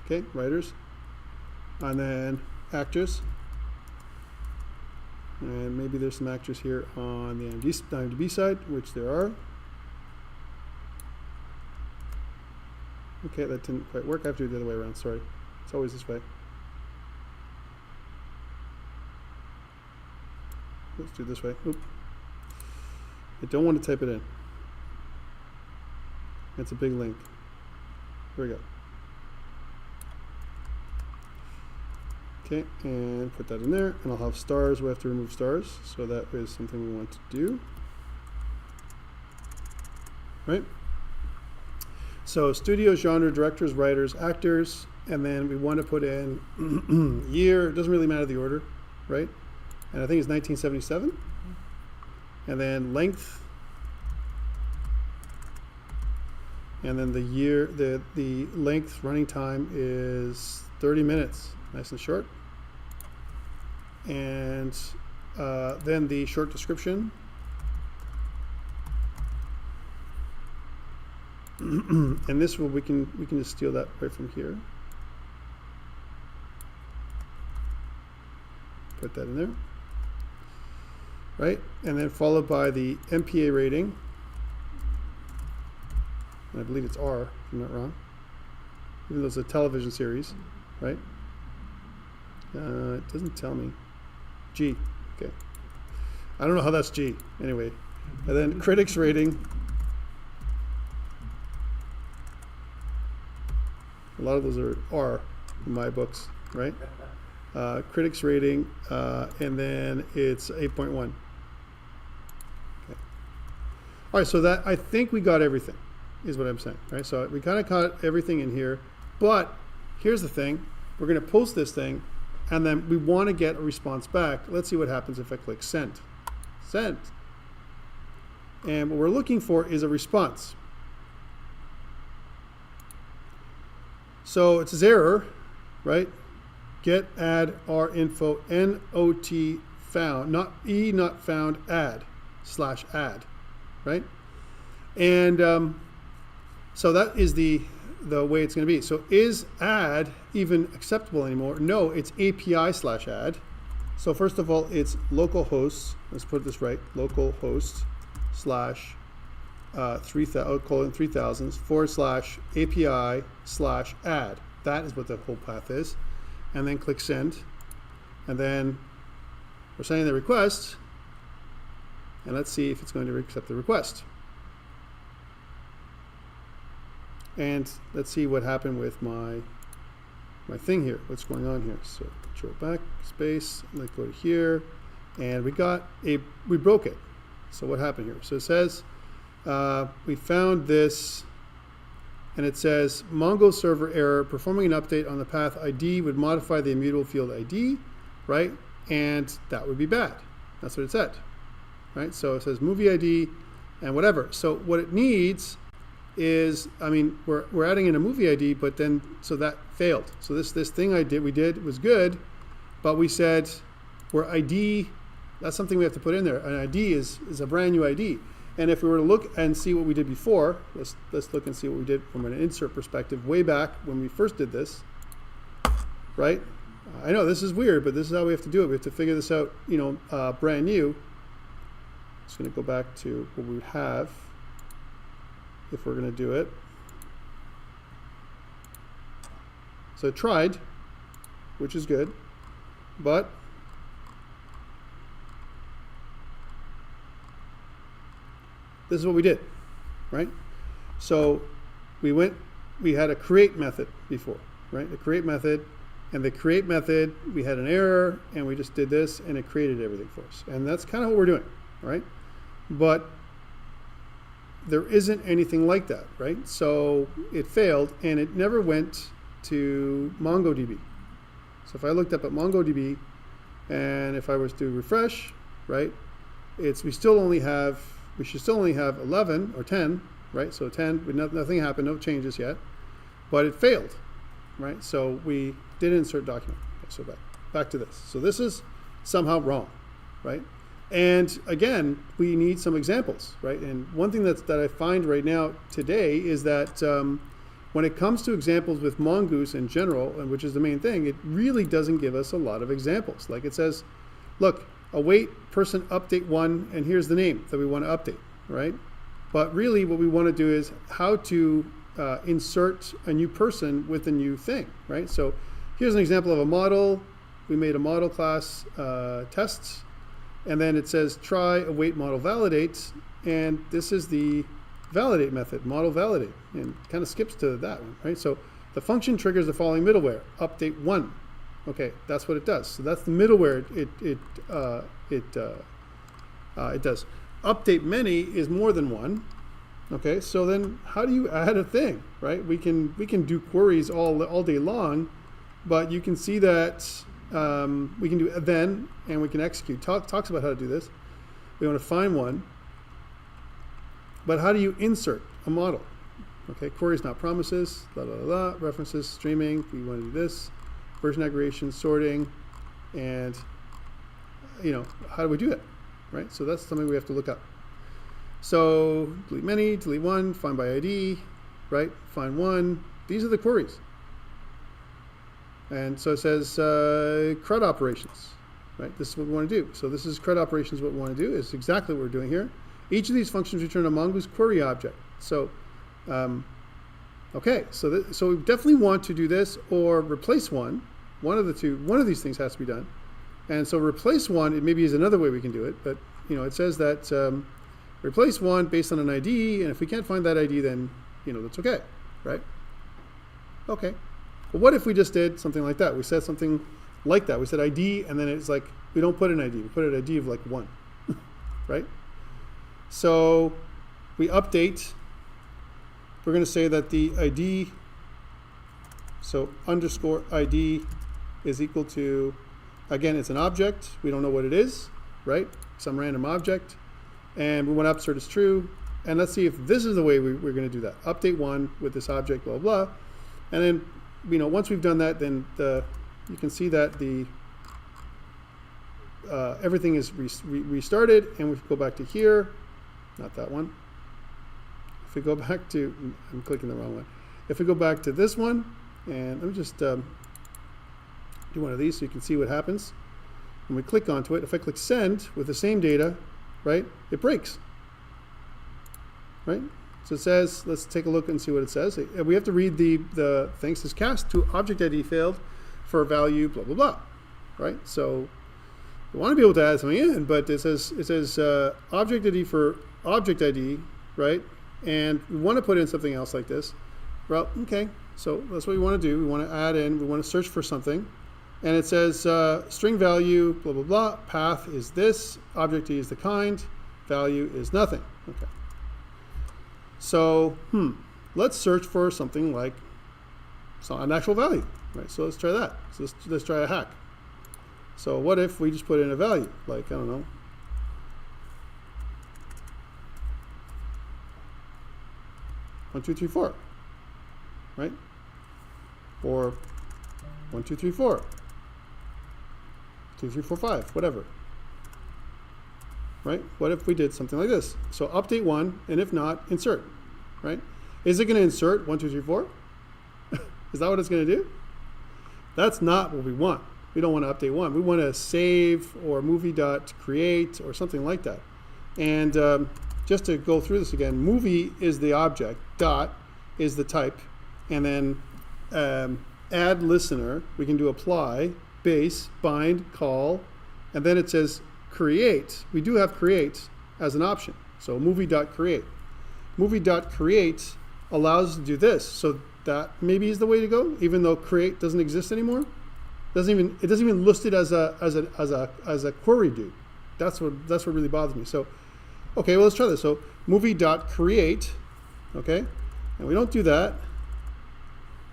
Okay, writers, and then actors, and maybe there's some actors here on the IMDb side, which there are. Okay, that didn't quite work. I have to do it the other way around, sorry. It's always this way. Let's do it this way. Oop. I don't want to type it in. It's a big link. Here we go. Okay, and put that in there, and I'll have stars. We have to remove stars, so that is something we want to do. Right? So studio, genre, directors, writers, actors, and then we want to put in year. It doesn't really matter the order, right? And I think it's 1977. And then length. And then the year, the length running time is 30 minutes. Nice and short. and then the short description. And this will, we can just steal that right from here. Put that in there. Right? And then followed by the MPA rating. And I believe it's R, if I'm not wrong. Even though it's a television series, right? It doesn't tell me. G, okay. I don't know how that's G, anyway. And then critics rating. A lot of those are R in my books, right? Critics rating, and then it's 8.1. Okay. All right, so that, I think we got everything, is what I'm saying, right? So we kind of got everything in here, but here's the thing. We're going to post this thing, and then we want to get a response back. Let's see what happens if I click send. Send. And what we're looking for is a response. So it says error, right? Get add r info not found, not found add / add, right? And so that is the way it's going to be. So is add even acceptable anymore? No, it's API / add. So first of all, it's localhost. Let's put this right. Localhost / 3000 / API / add. That is what the whole path is. And then click send. And then we're sending the request. And let's see if it's going to accept the request. And let's see what happened with my thing here. What's going on here? So control back, space, let's go to here. And we broke it. So what happened here? So it says, we found this, and it says Mongo server error. Performing an update on the path ID would modify the immutable field ID, right? And that would be bad. That's what it said, right? So it says movie ID and whatever. So what it needs is, I mean, we're adding in a movie ID, but then so that failed. So this thing we did was good, but we said where ID, that's something we have to put in there. An ID is a brand new ID. And if we were to look and see what we did before, let's look and see what we did from an insert perspective way back when we first did this, right? I know this is weird, but this is how we have to do it. We have to figure this out, brand new. Just going to go back to what we would have if we're going to do it. So I tried, which is good, but this is what we did, right? So we had a create method before, right? The create method, and the create method, we had an error, and we just did this, and it created everything for us. And that's kind of what we're doing, right? But there isn't anything like that, right? So it failed, and it never went to MongoDB. So if I looked up at MongoDB, and if I was to refresh, right, we should still only have 11 or 10, right? So 10, nothing happened, no changes yet, but it failed, right? So we did insert document. Okay, so back to this. So this is somehow wrong, right? And again, we need some examples, right? And one thing that I find right now today is that when it comes to examples with Mongoose in general, and which is the main thing, it really doesn't give us a lot of examples. Like it says, look, await person update 1, and here's the name that we want to update, right? But really what we want to do is how to insert a new person with a new thing, right? So here's an example of a model. We made a model class tests, and then it says try await model validate, and this is the validate method, model validate, and kind of skips to that one, right? So the function triggers the following middleware, update 1. Okay, that's what it does. So that's the middleware it does. Update many is more than 1. Okay, so then how do you add a thing, right? We can do queries all day long, but you can see that we can do then, and we can execute. Talks about how to do this. We want to find one, but how do you insert a model? Okay, queries not promises, references, streaming. We want to do this. Version aggregation, sorting, and how do we do it, right? So that's something we have to look up. So delete many, delete one, find by ID, right? Find one. These are the queries. And so it says CRUD operations, right? This is what we want to do. So this is CRUD operations. What we want to do is exactly what we're doing here. Each of these functions return a mongoose query object. So, okay, so we definitely want to do this or replace one. One of the two. One of these things has to be done. And so replace one, it maybe is another way we can do it, but it says that replace one based on an ID, and if we can't find that ID, then that's okay, right? Okay. But what if we just did something like that? We said something like that. We said ID, and then it's like we don't put an ID. We put an ID of like 1, right? So we update. We're going to say that the ID, so underscore ID is equal to, again, it's an object. We don't know what it is, right? Some random object. And we want to upsert as true. And let's see if this is the way we're going to do that. Update 1 with this object, blah, blah. And then, once we've done that, then you can see that everything is restarted. And we go back to here. Not that one. If we go back to, I'm clicking the wrong one. If we go back to this one, and let me just do one of these so you can see what happens. When we click onto it, if I click send with the same data, right, it breaks, right? So it says, let's take a look and see what it says. We have to read the thing. It says cast to object ID failed for a value, blah, blah, blah, right? So we want to be able to add something in, but it says object ID for object ID, right? And we want to put in something else like this. Well, okay, so that's what we want to do. We want to add in, we want to search for something. And it says string value, blah, blah, blah. Path is this. Object ID is the kind. Value is nothing. Okay. So, let's search for something like an actual value, right? So let's try that. So let's try a hack. So what if we just put in a value, like, I don't know, 1, 2, 3, 4, right? Or 1, 2, 3, 4, 2, 3, 4, 5, whatever. Right? What if we did something like this? So update 1, and if not, insert, right? Is it going to insert 1, 2, 3, 4? Is that what it's going to do? That's not what we want. We don't want to update 1. We want to save or movie.create or something like that. And just to go through this again, movie is the object, dot is the type, and then add listener, we can do apply, base, bind, call, and then it says create. We do have create as an option. So movie.create. Movie.create allows us to do this. So that maybe is the way to go, even though create doesn't exist anymore. It doesn't even list it as a query do. That's what really bothers me. So okay, well let's try this. So movie.create, okay? And we don't do that.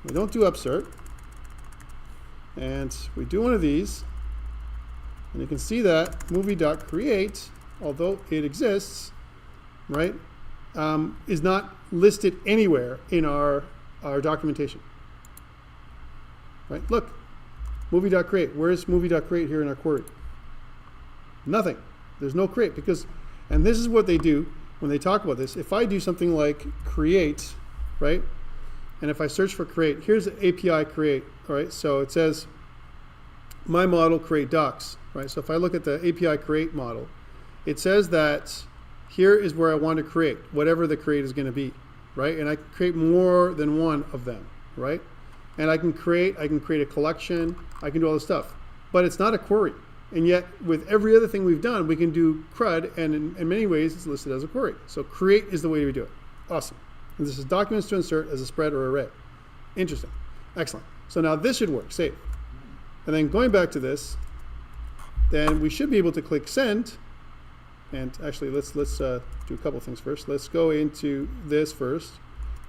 We don't do upsert. And we do one of these. And you can see that movie.create, although it exists, right, is not listed anywhere in our documentation. Right? Look, movie.create. Where's movie.create here in our query? Nothing. There's no create because, and this is what they do when they talk about this. If I do something like create, right, and if I search for create, here's the API create, all right? So it says my model create docs, right? So if I look at the API create model, it says that here is where I want to create, whatever the create is going to be, right? And I can create more than one of them, right? And I can create a collection, I can do all this stuff, but it's not a query. And yet with every other thing we've done, we can do CRUD, and in many ways it's listed as a query. So create is the way we do it. Awesome. And this is documents to insert as a spread or array. Interesting. Excellent. So now this should work. Save. And then going back to this, then we should be able to click send. And actually, let's do a couple things first. Let's go into this first.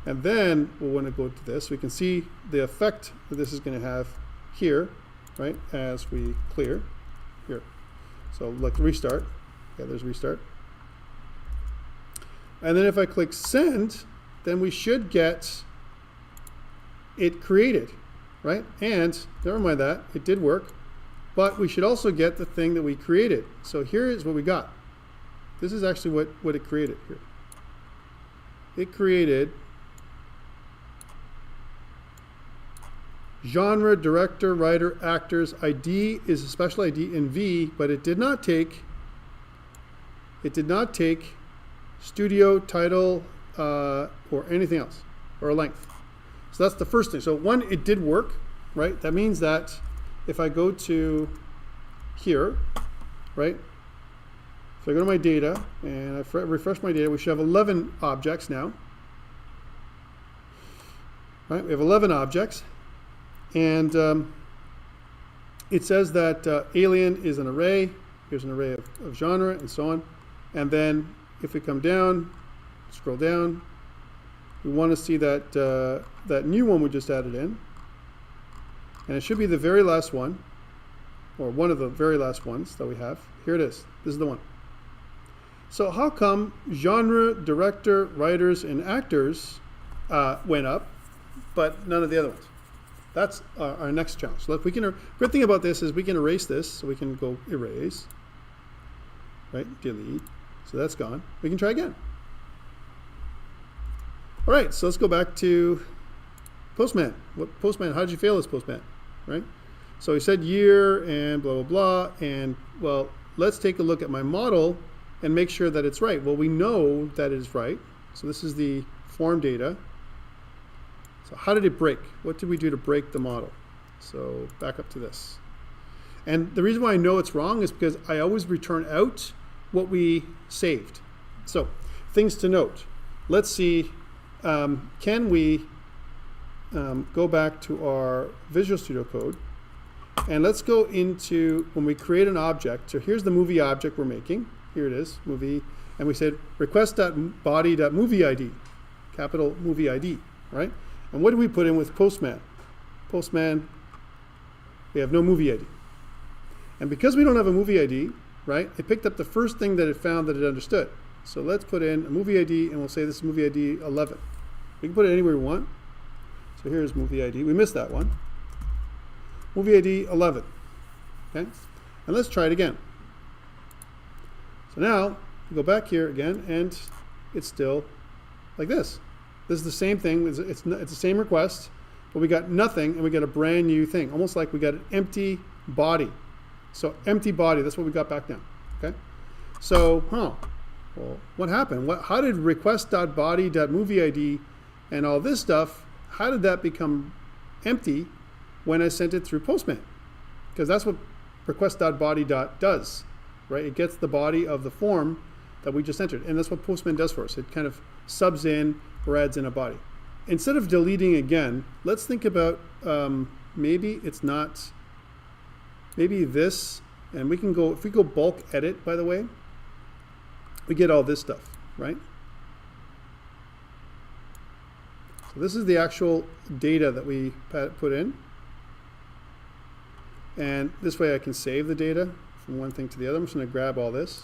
And then we'll want to go to this. We can see the effect that this is going to have here, right, as we clear here. So like restart. Yeah, there's restart. And then if I click send, then we should get it created, right? And never mind that, it did work. but we should also get the thing that we created. So here is what we got. This is actually what it created here. It created genre, director, writer, actors. ID is a special ID in V, but it did not take studio, title, or anything else, or a length. So that's the first thing. So one, it did work, right? That means that if I go to here, right? So I go to my data and I refresh my data, we should have 11 objects now. Right? We have 11 objects. And it says that alien is an array. Here's an array of genre and so on. And then if we come down, scroll down, we want to see that, that new one we just added in. And it should be the very last one, or one of the very last ones that we have. Here it is. This is the one. So how come genre, director, writers, and actors went up, but none of the other ones? That's our next challenge. So if we can, good thing about this is we can erase this. So we can go erase, right? Delete. So that's gone. We can try again. All right, so let's go back to Postman. Postman, how did you fail as Postman, right? So he said year and blah, blah, blah. And well, let's take a look at my model and make sure that it's right. Well, we know that it is right. So this is the form data. So how did it break? What did we do to break the model? So back up to this. And the reason why I know it's wrong is because I always return out what we saved. So things to note. Let's see, can we go back to our Visual Studio Code, and let's go into when we create an object. So here's the movie object we're making. Here it is, movie. And we said request.body.movieID, capital movie ID, right? And what do we put in with Postman? Postman, we have no movie ID. And because we don't have a movie ID, right, it picked up the first thing that it found that it understood. So let's put in a movie ID, and we'll say this is movie ID 11. We can put it anywhere we want. So here's movie ID. We missed that one. Movie ID 11. Okay? And let's try it again. So now, we go back here again, and it's still like this. This is the same thing. It's the same request, but we got nothing, and we got a brand new thing. Almost like we got an empty body. So empty body, that's what we got back now. Okay? So, well, what happened? How did request.body.movieID and all this stuff, how did that become empty when I sent it through Postman? Because that's what request.body does, right? It gets the body of the form that we just entered. And that's what Postman does for us. It kind of subs in or adds in a body. Instead of deleting again, let's think about maybe it's not, maybe this, and we can go, if we go bulk edit, by the way, we get all this stuff, right? So this is the actual data that we put in. And this way I can save the data from one thing to the other. I'm just going to grab all this.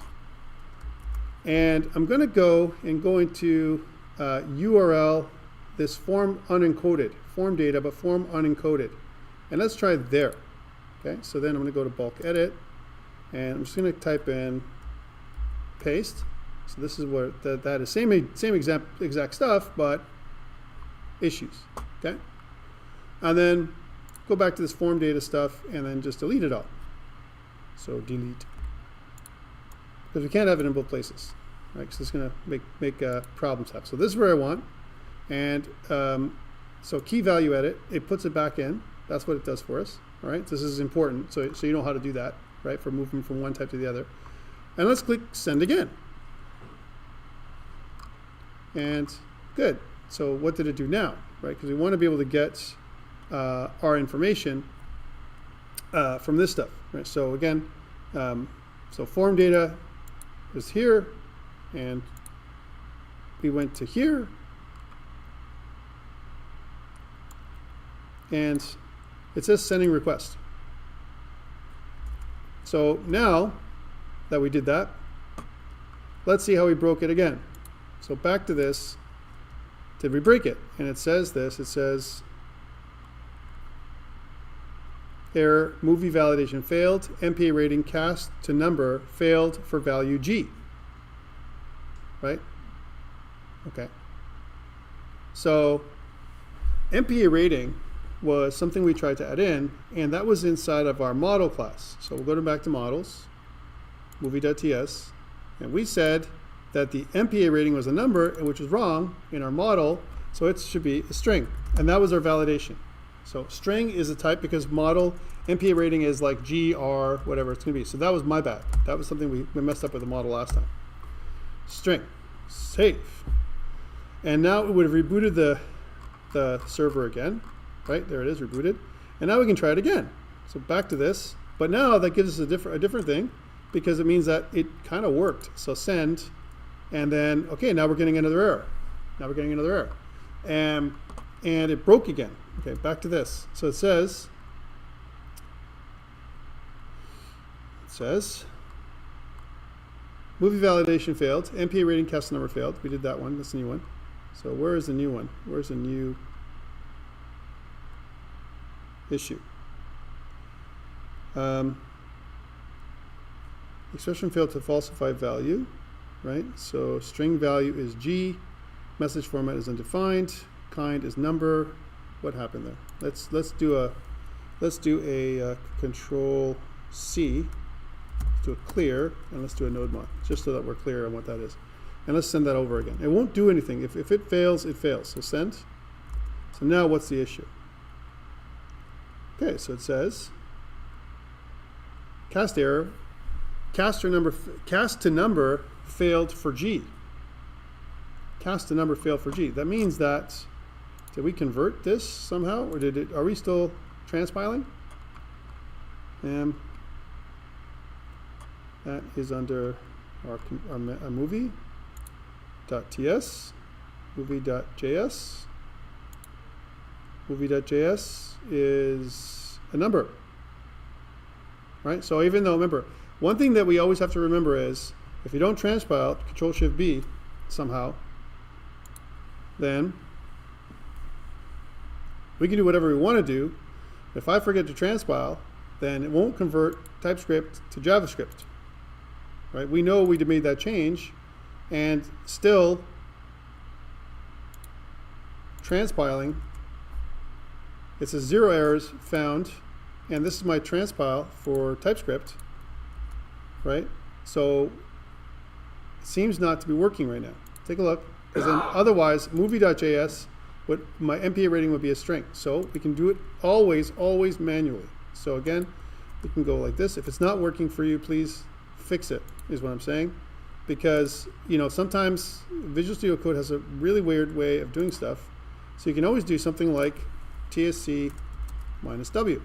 And I'm going to go into URL, this form unencoded, form data, but form unencoded. And let's try there. Okay, so then I'm going to go to bulk edit, and I'm just going to type in paste. So this is where that is same exact stuff, but issues. Okay, and then go back to this form data stuff, and then just delete it all. So delete, because we can't have it in both places, right? Because it's going to make problems happen. So this is where I want, and so key value edit, it puts it back in. That's what it does for us. All right, this is important, so you know how to do that, right, for moving from one type to the other. And let's click send again. And good. So what did it do now, right? Because we want to be able to get our information from this stuff, right? So again, so form data is here, and we went to here, and it says sending request. So now that we did that, let's see how we broke it again. So back to this. Did we break it? And it says this. It says error, movie validation failed, MPA rating cast to number failed for value G. Right? Okay. So MPA rating was something we tried to add in, and that was inside of our model class. So we'll go back to models, movie.ts, and we said that the MPA rating was a number, which was wrong in our model, so it should be a string. And that was our validation. So string is a type because model MPA rating is like G, R, whatever it's going to be. So that was my bad. That was something we messed up with the model last time. String. Save. And now it would have rebooted the server again. Right? There it is, rebooted. And now we can try it again. So back to this. But now that gives us a different thing because it means that it kind of worked. So send. And then, okay, now we're getting another error. Now we're getting another error. And it broke again. Okay, back to this. So it says, movie validation failed. MPA rating cast number failed. We did that one. That's the new one. So where is the new one? Where's the new issue? Expression failed to falsify value, right? So string value is G, message format is undefined, kind is number. What happened there? Let's do a control C, let's do a clear, and let's do a node mod, just so that we're clear on what that is. And let's send that over again. It won't do anything. If it fails, it fails. So send. So now what's the issue? Okay, so it says cast error, cast to number failed for G. Cast to number failed for G. That means that, did we convert this somehow, or are we still transpiling? That is under our movie.ts, movie.js. Movie.js is a number, right? So even though, remember, one thing that we always have to remember is if you don't transpile, Control-Shift-B somehow, then we can do whatever we want to do. If I forget to transpile, then it won't convert TypeScript to JavaScript, right? We know we made that change, and still transpiling, it says 0 errors found, and this is my transpile for TypeScript, right? So it seems not to be working right now. Take a look, because then otherwise, movie.js, my MPA rating would be a string. So we can do it always manually. So again, we can go like this. If it's not working for you, please fix it, is what I'm saying. Because, sometimes Visual Studio Code has a really weird way of doing stuff. So you can always do something like TSC -W,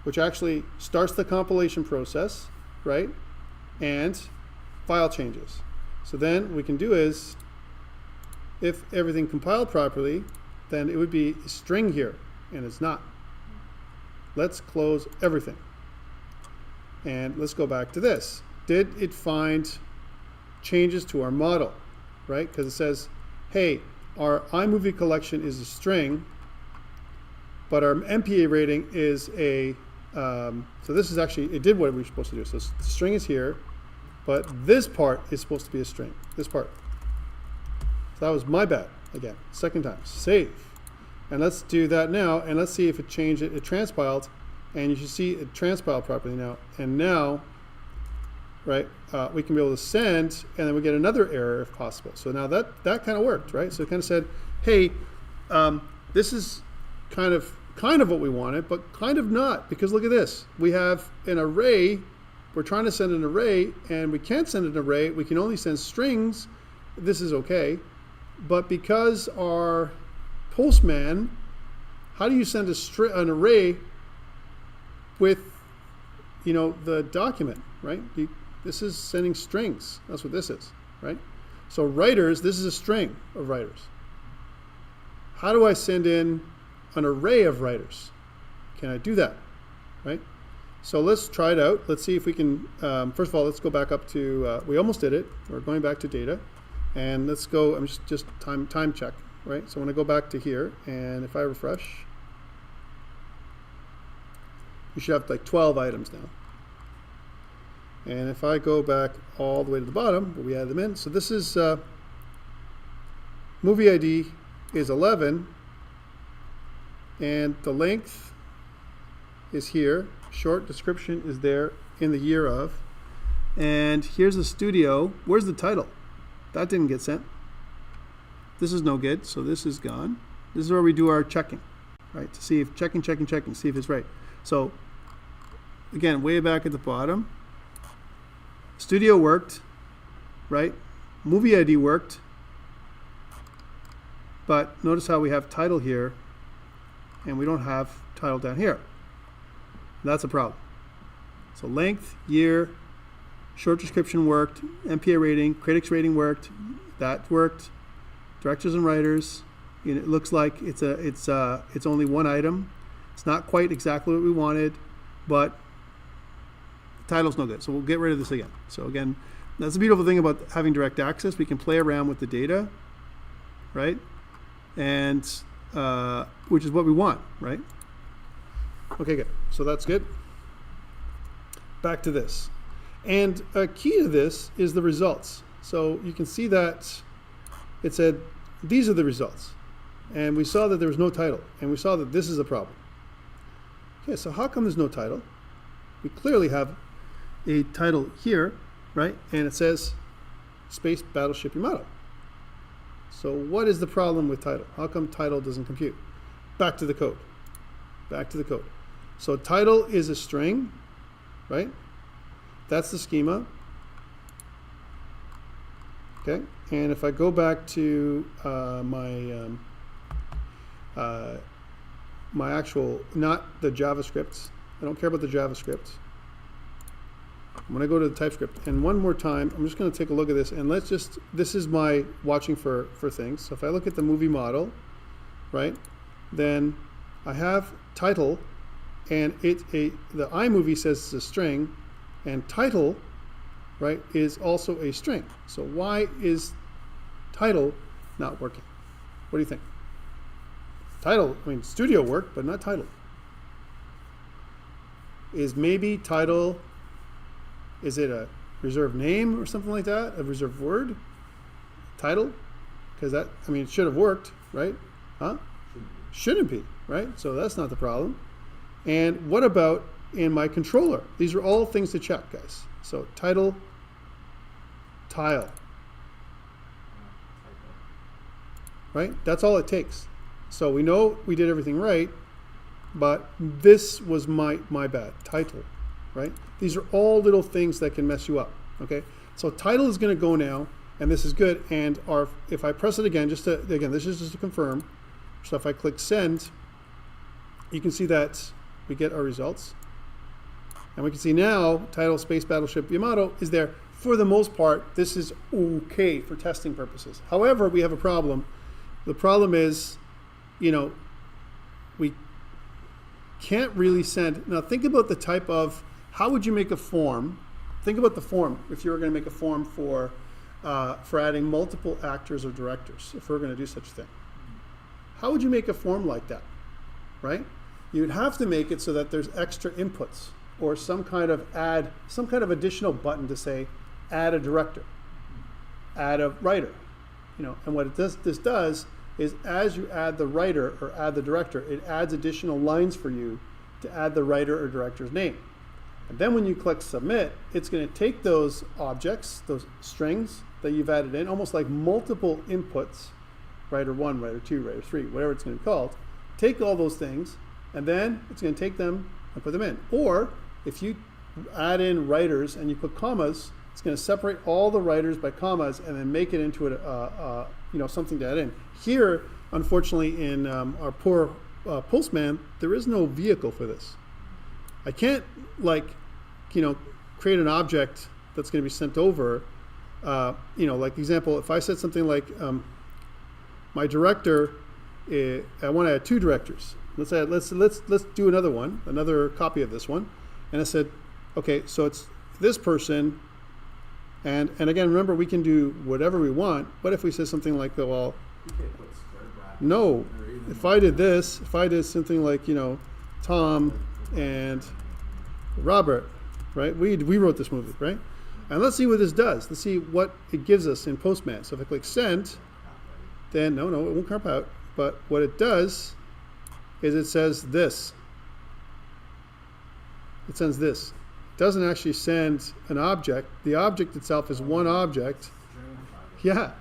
which actually starts the compilation process, right? And file changes. So then what we can do is, if everything compiled properly, then it would be a string here, and it's not. Let's close everything. And let's go back to this. Did it find changes to our model, right? Because it says, hey, our iMovie collection is a string, but our MPA rating is a, so this is actually, it did what we were supposed to do. So the string is here, but this part is supposed to be a string, this part. So that was my bad, again, second time, save. And let's do that now, and let's see if it changed it. It transpiled, and you should see it transpiled properly now. And now, right, we can be able to send, and then we get another error if possible. So now that kind of worked, right? So it kind of said, hey, this is kind of what we wanted, but kind of not, because look at this. We have an array. We're trying to send an array, and we can't send an array. We can only send strings. This is okay. But because our postman, how do you send an array with, the document, right? This is sending strings. That's what this is, right? So writers, this is a string of writers. How do I send in an array of writers? Can I do that, right? So let's try it out. Let's see if we can, first of all, let's go back up to, we almost did it. We're going back to data. And let's go, I'm just time check, right? So when I go back to here, and if I refresh, you should have like 12 items now. And if I go back all the way to the bottom, where we added them in, so this is movie ID is 11, and the length is here. Short description is there in the year of. And here's the studio. Where's the title? That didn't get sent. This is no good, so this is gone. This is where we do our checking, right? To see if checking, see if it's right. So again, way back at the bottom, studio worked, right? Movie ID worked, but notice how we have title here, and we don't have title down here. That's a problem. So length, year, short description worked, MPA rating, critics rating worked, that worked, directors and writers. You know, it looks like it's only one item. It's not quite exactly what we wanted, but the title's no good. So we'll get rid of this again. So again, that's the beautiful thing about having direct access. We can play around with the data, right? And which is what we want, right? Okay, good. So that's good. Back to this. And a key to this is the results. So you can see that it said, these are the results. And we saw that there was no title. And we saw that this is a problem. Okay, so how come there's no title? We clearly have a title here, right? And it says Space Battleship Yamato. So what is the problem with title? How come title doesn't compute? Back to the code. Back to the code. So title is a string, right? That's the schema. Okay, and if I go back to my actual, not the JavaScript. I don't care about the JavaScript. I'm going to go to the TypeScript, and one more time, I'm just going to take a look at this, and let's just, this is my watching for things. So if I look at the movie model, right, then I have title, and the iMovie says it's a string, and title, right, is also a string. So why is title not working? What do you think? Title, I mean, studio worked, but not title. Is maybe title, is it a reserved name or something like that? A reserved word? Title? Because that, I mean, it should have worked, right? Huh? Shouldn't be, right? So that's not the problem. And what about in my controller? These are all things to check, guys. So title, tile. Right? That's all it takes. So we know we did everything right, but this was my bad. Title, right? These are all little things that can mess you up, okay? So title is going to go now, and this is good. And if I press it again, this is just to confirm. So if I click send, you can see that we get our results. And we can see now, title Space Battleship Yamato is there. For the most part, this is okay for testing purposes. However, we have a problem. The problem is, you know, we can't really send. Now think about the type of, how would you make a form? Think about the form if you were going to make a form for adding multiple actors or directors, if we're going to do such a thing. How would you make a form like that, right? You would have to make it so that there's extra inputs or some kind of additional button to say, add a director, add a writer, you know. And what this does is, as you add the writer or add the director, it adds additional lines for you to add the writer or director's name. And then when you click submit, it's going to take those objects, those strings that you've added in, almost like multiple inputs, writer 1, writer 2, writer 3, whatever it's going to be called, take all those things, and then it's going to take them and put them in. Or if you add in writers and you put commas, it's going to separate all the writers by commas and then make it into something to add in. Here, unfortunately, in our poor Postman, there is no vehicle for this. I can't, create an object that's going to be sent over. Like the example, if I said something like, my director, I want to add 2 directors. Let's do another one, another copy of this one. And I said, okay, so it's this person. And again, remember, we can do whatever we want. What if we said something like, well, no, if I did something like, Tom and Robert, right? We wrote this movie, right? And let's see what this does. Let's see what it gives us in Postman. So if I click send, then no, it won't crop out. But what it does is it says this. It sends this. It doesn't actually send an object. The object itself is one object. Yeah.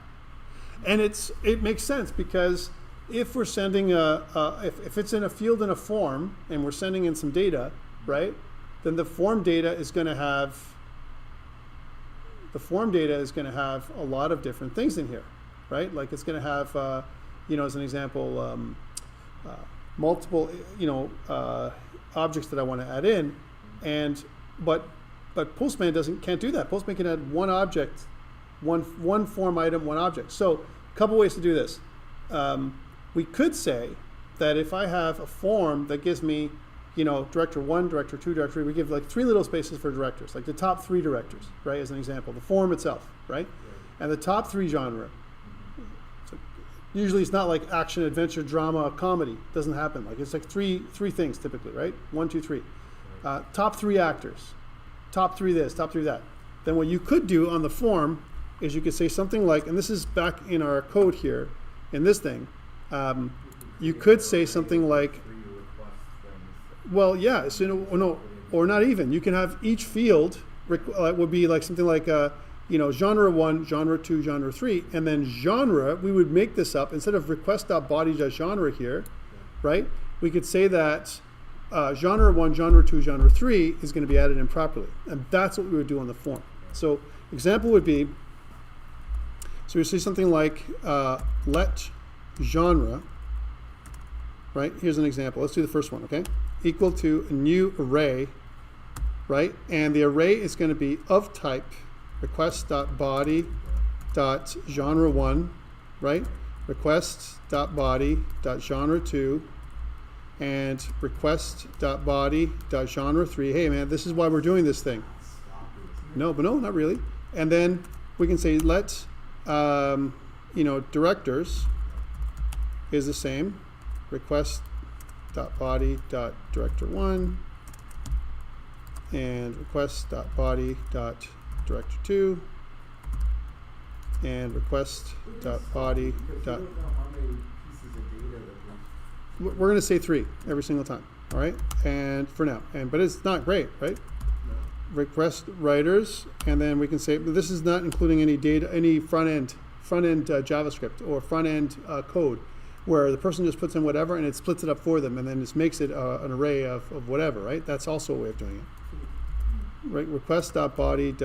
And it makes sense because if we're sending if it's in a field in a form and we're sending in some data, right? Then the form data is going to have a lot of different things in here, right? Like it's going to have, as an example, multiple, objects that I want to add in, but Postman can't do that. Postman can add one object, one form item, one object. So a couple ways to do this. We could say that if I have a form that gives me, director 1, director 2, director 3, we give like 3 little spaces for directors, like the top 3 directors, right, as an example, the form itself, right? And the top 3 genre. So usually it's not like action, adventure, drama, comedy. It doesn't happen. Like it's like three things typically, right? 1, 2, 3. Top 3 actors, top 3 this, top 3 that. Then what you could do on the form is you could say something like, and this is back in our code here, in this thing, you could say something like, well, yeah, so no, or not even. You can have each field would be like something like, genre 1, genre 2, genre 3, and then genre, we would make this up. Instead of request.body.genre here, right, we could say that genre 1, genre 2, genre 3 is going to be added in properly. And that's what we would do on the form. So example would be, so we see something like let genre, right? Here's an example. Let's do the first one, okay? Equal to a new array, right? And the array is going to be of type request.body.genre1, right? Request.body.genre2 and request.body.genre3. Hey man, this is why we're doing this thing. No, not really. And then we can say let directors is the same. Request.body.director1 and request.body.director2 and request.body. We're going to say 3 every single time, all right? And for now, but it's not great, right? Request writers, and then we can say, but this is not including any data, any front end JavaScript or front end code, where the person just puts in whatever and it splits it up for them and then just makes it an array of whatever, right? That's also a way of doing it. Right, request.body.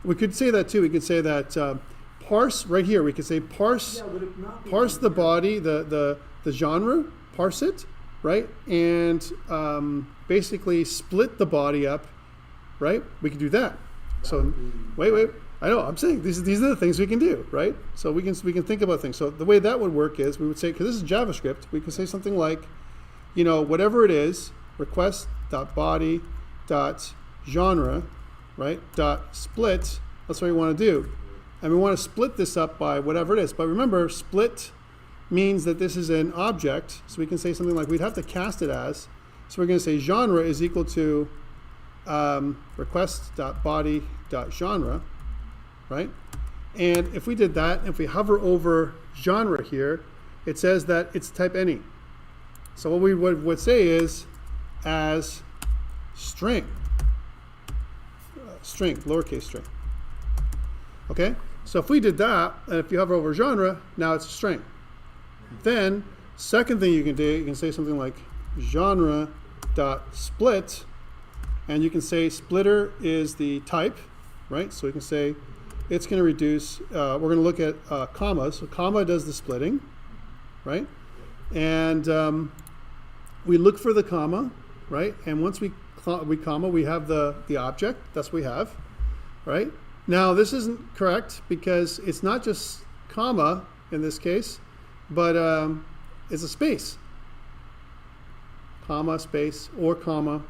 We could say that too. We could say that parse, right here, we could say parse the body, the genre, parse it, right? And basically split the body up, right? We can do that. So wait. I know, I'm saying these are the things we can do, right? So we can think about things. So the way that would work is we would say, because this is JavaScript, we can say something like, whatever it is, request.body.genre, right? .split, that's what we want to do. And we want to split this up by whatever it is. But remember, split means that this is an object. So we can say something like, we'd have to cast it as. So we're going to say genre is equal to request.body.genre. Right? And if we did that, if we hover over genre here, it says that it's type any. So what we would say is as string, lowercase string. Okay? So if we did that, and if you hover over genre, now it's a string. Then, second thing you can do, you can say something like genre.split, and you can say splitter is the type, right? So we can say it's going to reduce, we're going to look at commas. So comma does the splitting, right? And we look for the comma, right? And once we comma, we have the object. That's what we have, right? Now, this isn't correct because it's not just comma in this case, but it's a space. Comma, space, or comma,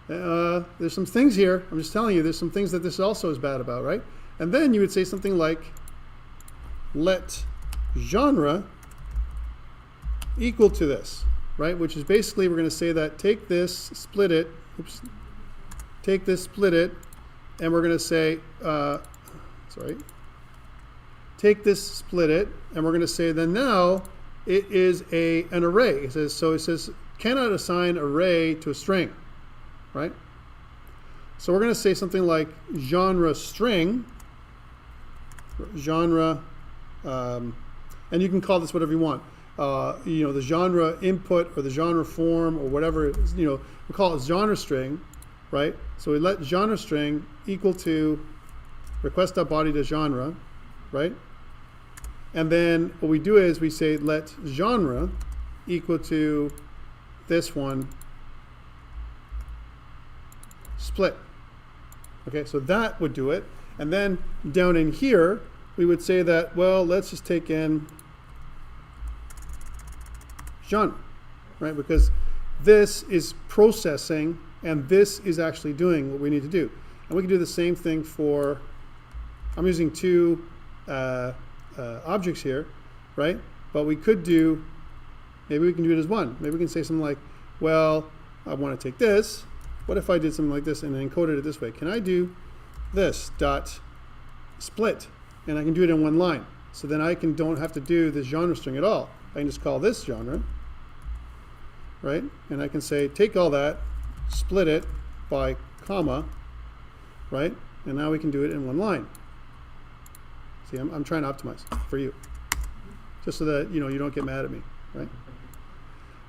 There's some things here. I'm just telling you, there's some things that this also is bad about, right? And then you would say something like, let genre equal to this, right? Which is basically, we're going to say that take this, split it, take this, split it, and we're going to say, take this, split it, and we're going to say then now it is an array. It says cannot assign array to a string, right? So we're going to say something like genre string, and you can call this whatever you want. The genre input or the genre form or whatever, we call it genre string, right? So we let genre string equal to request.body to genre, right? And then what we do is we say let genre equal to this one split. Okay, so that would do it. And then down in here, we would say that, well, let's just take in genre, right? Because this is processing and this is actually doing what we need to do. And we can do the same thing for, I'm using two objects here, right? But we could do, maybe we can do it as one. Maybe we can say something like, well, I want to take this. What if I did something like this and encoded it this way? Can I do this dot split? And I can do it in one line. So then I don't have to do this genre string at all. I can just call this genre, right? And I can say, take all that, split it by comma, right? And now we can do it in one line. See, I'm trying to optimize for you, just so that you don't get mad at me, right?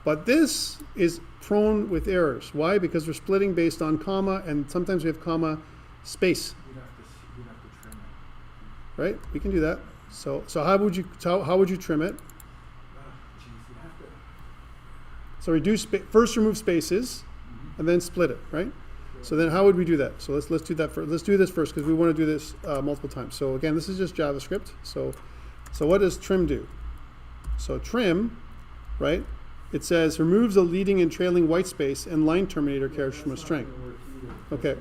But this is prone with errors. Why? Because we're splitting based on comma, and sometimes we have comma space. You'd have to trim it. Right? We can do that. So how would you trim it? You'd have to. So first remove spaces, and then split it, right? So then how would we do that? So let's do that first. Let's do this first because we want to do this multiple times. So again, this is just JavaScript. So what does trim do? So trim, right? It says removes a leading and trailing white space and line terminator characters from a string. Okay.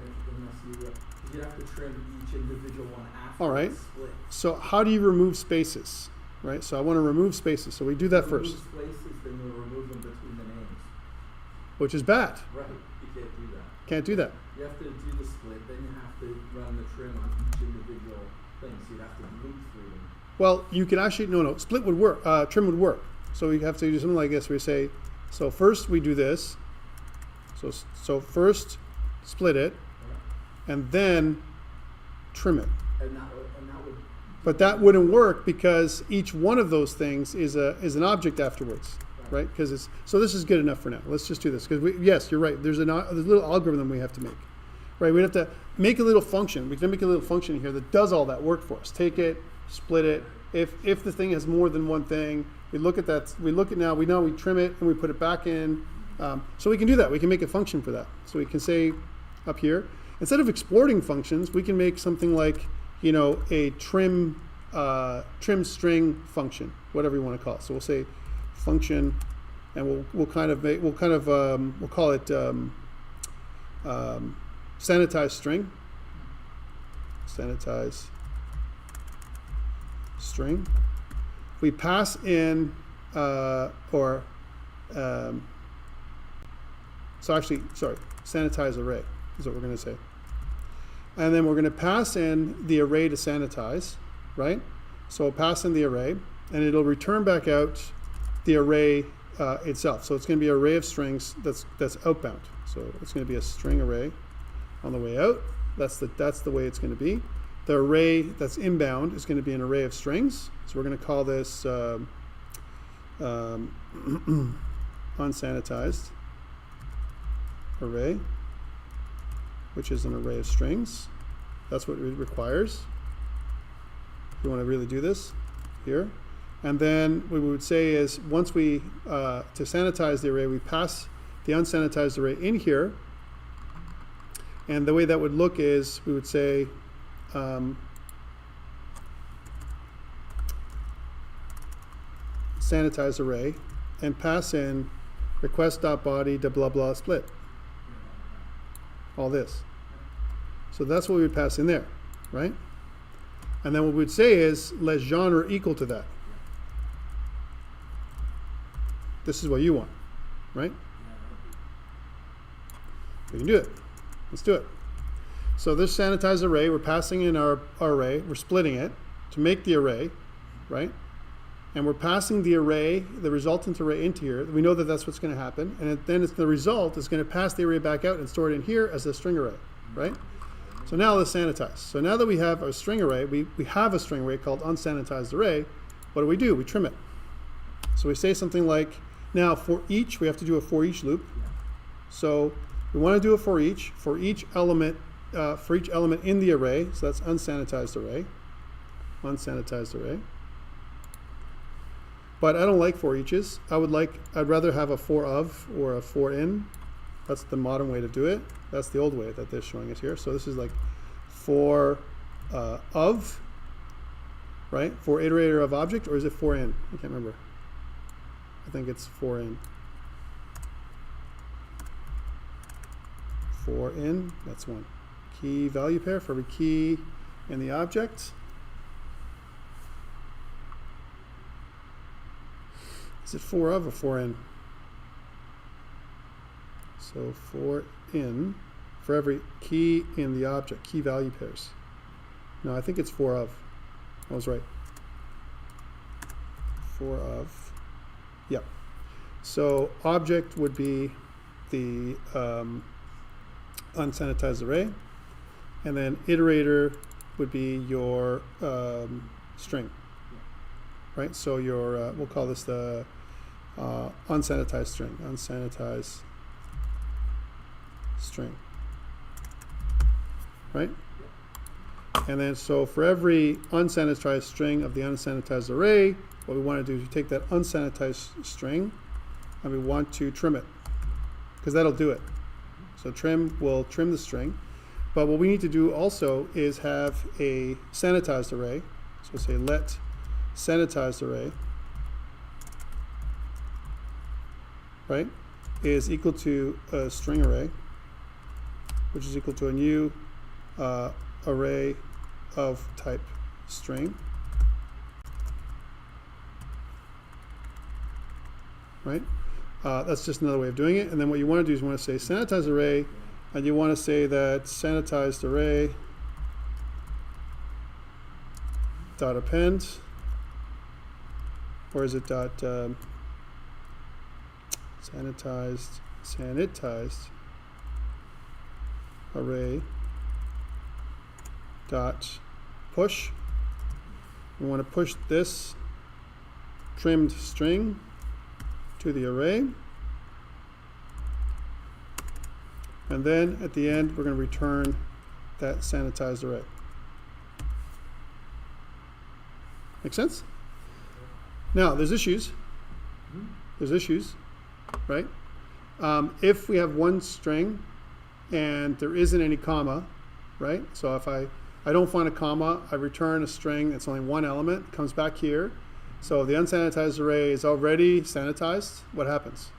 You'd have to trim each individual one after. All right. Split. So how do you remove spaces? Right. So I want to remove spaces. So we do that first. Remove spaces, then you'll remove them between the names. Which is bad. Right. You can't do that. Can't do that. You have to do the split, then you have to run the trim on each individual thing. So you'd have to loop through them. Well, you could actually no. Split would work. Trim would work. So we have to do something like this. We say, so first we do this. So first split it, and then trim it. And that would. But that wouldn't work because each one of those things is an object afterwards, right? Because so this is good enough for now. Let's just do this because yes, you're right. There's a little algorithm we have to make, right? We have to make a little function. We can make a little function here that does all that work for us. Take it, split it. If the thing has more than one thing, we look at that. We trim it and we put it back in. So we can do that. We can make a function for that. So we can say up here, instead of exporting functions, we can make something like a trim string function, whatever you want to call it. So we'll say function, and we'll call it sanitize string. Sanitize string. We pass in sanitize array is what we're going to say. And then we're going to pass in the array to sanitize, right? So we'll pass in the array, and it'll return back out the array itself. So it's going to be an array of strings that's outbound. So it's going to be a string array on the way out. That's the way it's going to be. The array that's inbound is going to be an array of strings. So we're going to call this unsanitized array, which is an array of strings. That's what it requires. If you want to really do this here. And then what we would say is once we, to sanitize the array, we pass the unsanitized array in here. And the way that would look is we would say sanitize array and pass in request.body to blah blah split. All this. So that's what we would pass in there, right? And then what we would say is let genre equal to that. This is what you want, right? We can do it. Let's do it. So this sanitized array, we're passing in our array, we're splitting it to make the array, right? And we're passing the array, the resultant array into here. We know that that's what's going to happen. And then it's the result is going to pass the array back out and store it in here as a string array, right? So now let's sanitize. So now that we have a string array, we have a string array called unsanitized array. What do? We trim it. So we say something like, now for each, we have to do a for each loop. So we want to do a for each element in the array. So that's unsanitized array. Unsanitized array. But I don't like for eaches. I'd rather have a for of or a for in. That's the modern way to do it. That's the old way that they're showing us here. So this is like for of, right? For iterator of object, or is it for in? I can't remember. I think it's for in. For in, that's one. Key value pair for every key in the object. Is it for of or for in? So for in, for every key in the object, key value pairs. No, I think it's for of. I was right. For of. Yep. So object would be the unsanitized array, and then iterator would be your string, right? So your we'll call this the unsanitized string. Unsanitized string, right? And then so for every unsanitized string of the unsanitized array, what we want to do is we take that unsanitized string and we want to trim it, because that'll do it. So trim will trim the string. But what we need to do also is have a sanitized array. So we'll say let sanitized array, right, is equal to a string array, which is equal to a new array of type string, right? That's just another way of doing it. And then what you want to do is you want to say sanitized array, and you want to say that sanitized array dot append, or is it dot sanitized array dot push. We want to push this trimmed string to the array, and then at the end we're going to return that sanitized array. Make sense? Now there's issues. There's issues, right? If we have one string and there isn't any comma, right? So if I don't find a comma, I return a string that's only one element, comes back here. So the unsanitized array is already sanitized. What happens?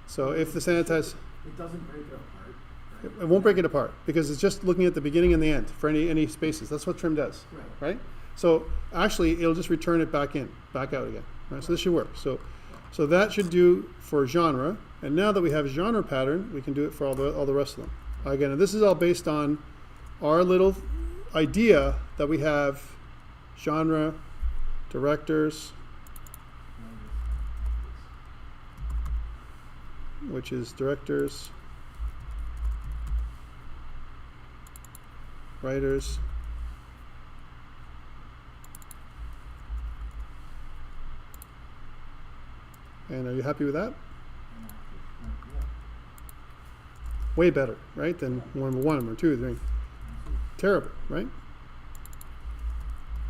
So if the sanitized, it doesn't break it apart. Right? It won't break it apart because it's just looking at the beginning and the end for any spaces. That's what trim does, right? So actually, it'll just return it back out again. Right? So this should work. So that should do for genre. And now that we have genre pattern, we can do it for all the rest of them. Again, and this is all based on our little idea that we have genre, directors, which is directors, writers, and are you happy with that? Way better, right, than number one, number two, three. Terrible, right?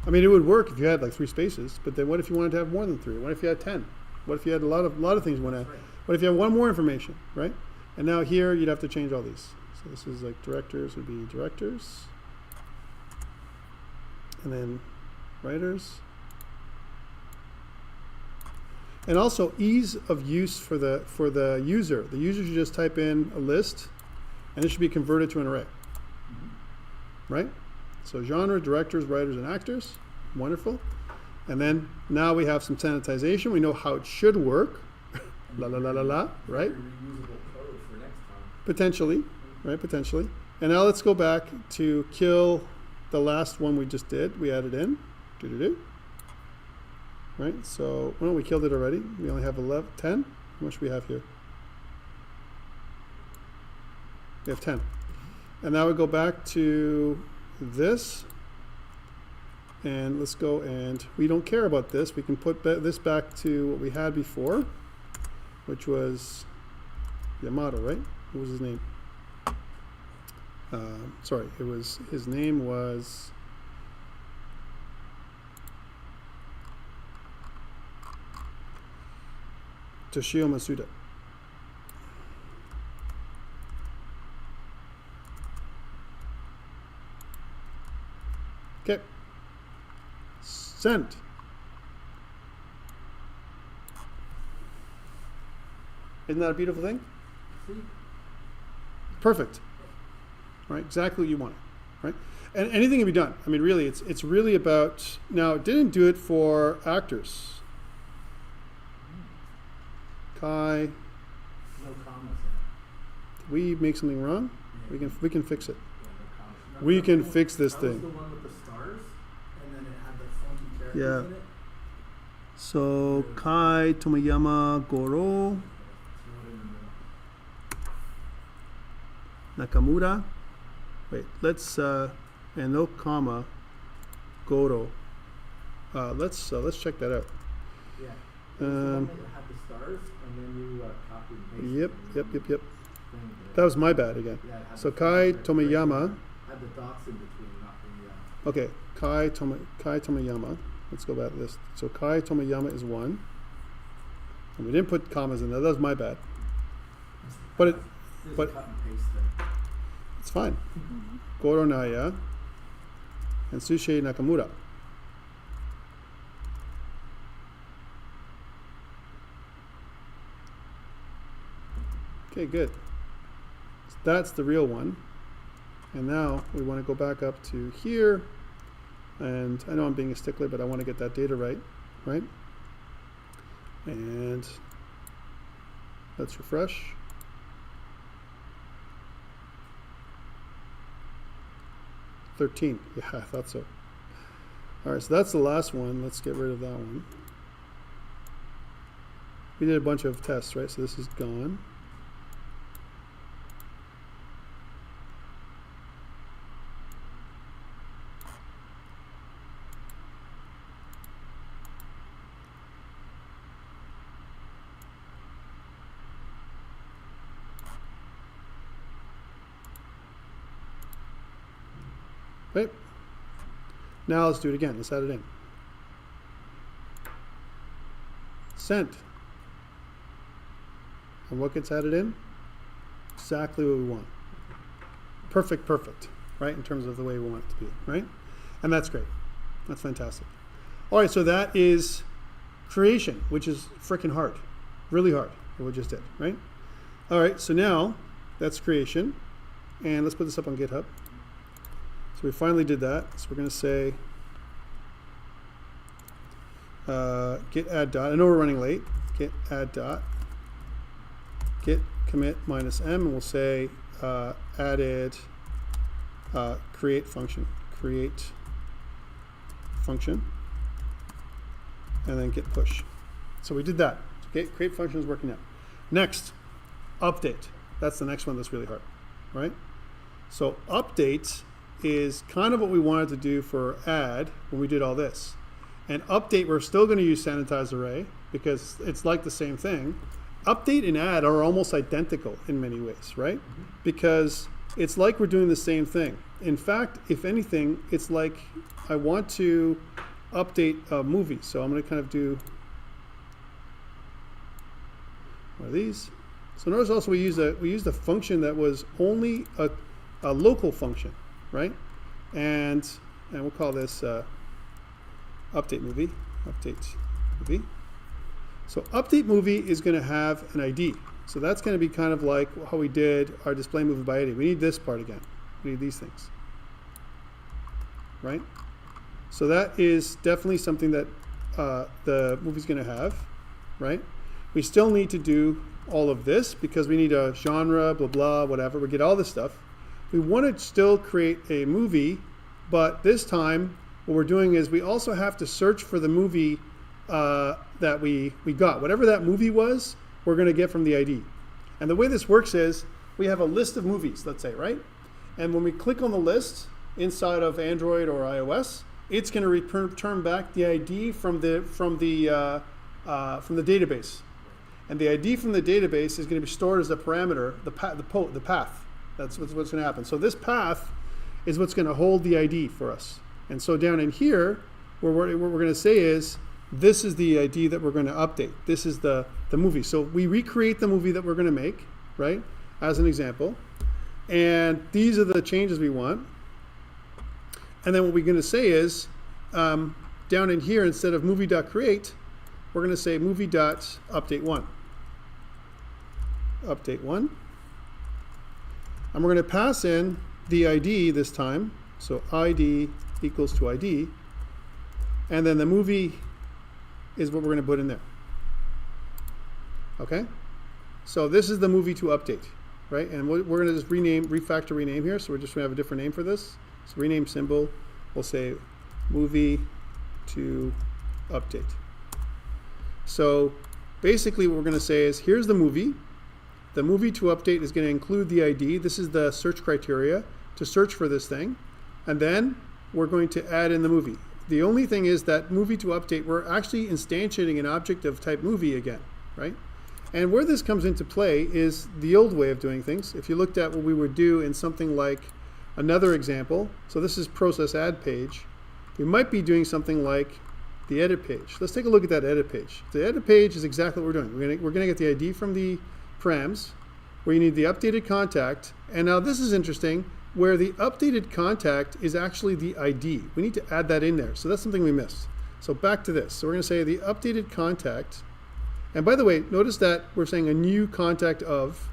I mean, it would work if you had like 3 spaces, but then what if you wanted to have more than 3? What if you had 10? What if you had a lot of things you want to have? What if you have one more information, right? And now here you'd have to change all these. So this is like directors would be directors, and then writers. And also ease of use for the user. The user should just type in a list, and it should be converted to an array, right? So genre, directors, writers, and actors. Wonderful. And then now we have some sanitization. We know how it should work. La la la la la, right? Reusable code for next time. Potentially, right? Potentially. And now let's go back to kill the last one we just did. We added in. Do-do-do. Right, so, well, we killed it already. We only have 11, 10. How much do we have here? We have 10. And now we go back to this. And let's go, and we don't care about this. We can put this back to what we had before, which was Yamato, right? What was his name? Sorry, his name was Toshio Masuda. Okay. Send. Isn't that a beautiful thing? Perfect. Right, exactly what you want, right? And anything can be done. I mean, really, it's really about, now it didn't do it for actors. Kai. No commas in it. We make something wrong? Yeah. We can fix it. Yeah, no commas. We can fix this That thing. was the one with the stars, and then it had the funky characters Yeah. in it. So Kai Tomoyama Goro It's not in the middle. Nakamura. Wait, let's and no comma Goro. Let's check that out. Yeah. It was the one that had the stars, and then you copy and paste. Yep. That was my bad again. Yeah, it had So the Kai funky characters. Tomoyama. Had the dots in between, not the. Okay, Kai Tomoyama. Let's go back to this. So Kai Tomoyama is 1. And we didn't put commas in there. That was my bad. But it, There's but- a cut and paste thing. it's fine. Goro Naya and Sushie Nakamura. Okay, good. So that's the real one. And now we want to go back up to here. And I know I'm being a stickler, but I want to get that data right, right? And let's refresh. $13. Yeah, I thought so. All right, so that's the last one. Let's get rid of that one. We did a bunch of tests, right? So this is gone. Right? Now let's do it again. Let's add it in. Sent. And what gets added in? Exactly what we want. Perfect, right? In terms of the way we want it to be, right? And that's great. That's fantastic. All right, so that is creation, which is freaking hard. Really hard, what we just did, right? All right, so now that's creation. And let's put this up on GitHub. So we finally did that. So we're going to say git add dot. I know we're running late. Git add dot. Git commit minus m, and we'll say added create function. Create function. And then git push. So we did that. Okay, create function is working out. Next, update. That's the next one that's really hard, right? So update is kind of what we wanted to do for add when we did all this. And update, we're still going to use sanitize array because it's like the same thing. Update and add are almost identical in many ways, right? Because it's like we're doing the same thing. In fact, if anything, it's like I want to update a movie. So I'm going to kind of do one of these. So notice also we used a function that was only a local function, right? And we'll call this update movie. Update movie. So update movie is going to have an ID. So that's going to be kind of like how we did our display movie by ID. We need this part again. We need these things, right? So that is definitely something that the movie's going to have, right? We still need to do all of this because we need a genre, blah, blah, whatever. We get all this stuff. we want to still create a movie, but this time what we're doing is we also have to search for the movie that we got. Whatever that movie was, we're going to get from the ID. And the way this works is we have a list of movies, let's say, right? And when we click on the list inside of Android or iOS, it's going to return back the ID from the database. And the ID from the database is going to be stored as a parameter, the path. That's what's going to happen. So this path is what's going to hold the ID for us. And so down in here, what we're going to say is, this is the ID that we're going to update. This is the movie. So we recreate the movie that we're going to make, right, as an example. And these are the changes we want. And then what we're going to say is, down in here, instead of movie.create, we're going to say movie.update1. Update1. And we're going to pass in the ID this time. So ID equals to ID. And then the movie is what we're going to put in there. Okay? So this is the movie to update, right? And we're going to just refactor rename here. So we're just going to have a different name for this. So rename symbol, we'll say movie to update. So basically what we're going to say is, here's the movie. The movie to update is going to include the ID. This is the search criteria to search for this thing. And then we're going to add in the movie. The only thing is that movie to update, we're actually instantiating an object of type movie again, right? And where this comes into play is the old way of doing things. If you looked at what we would do in something like another example, so this is process add page, we might be doing something like the edit page. Let's take a look at that edit page. The edit page is exactly what we're doing. We're going to get the ID from the params, where you need the updated contact. And now this is interesting, where the updated contact is actually the ID. We need to add that in there. So that's something we missed. So back to this. So we're going to say the updated contact. And by the way, notice that we're saying a new contact of,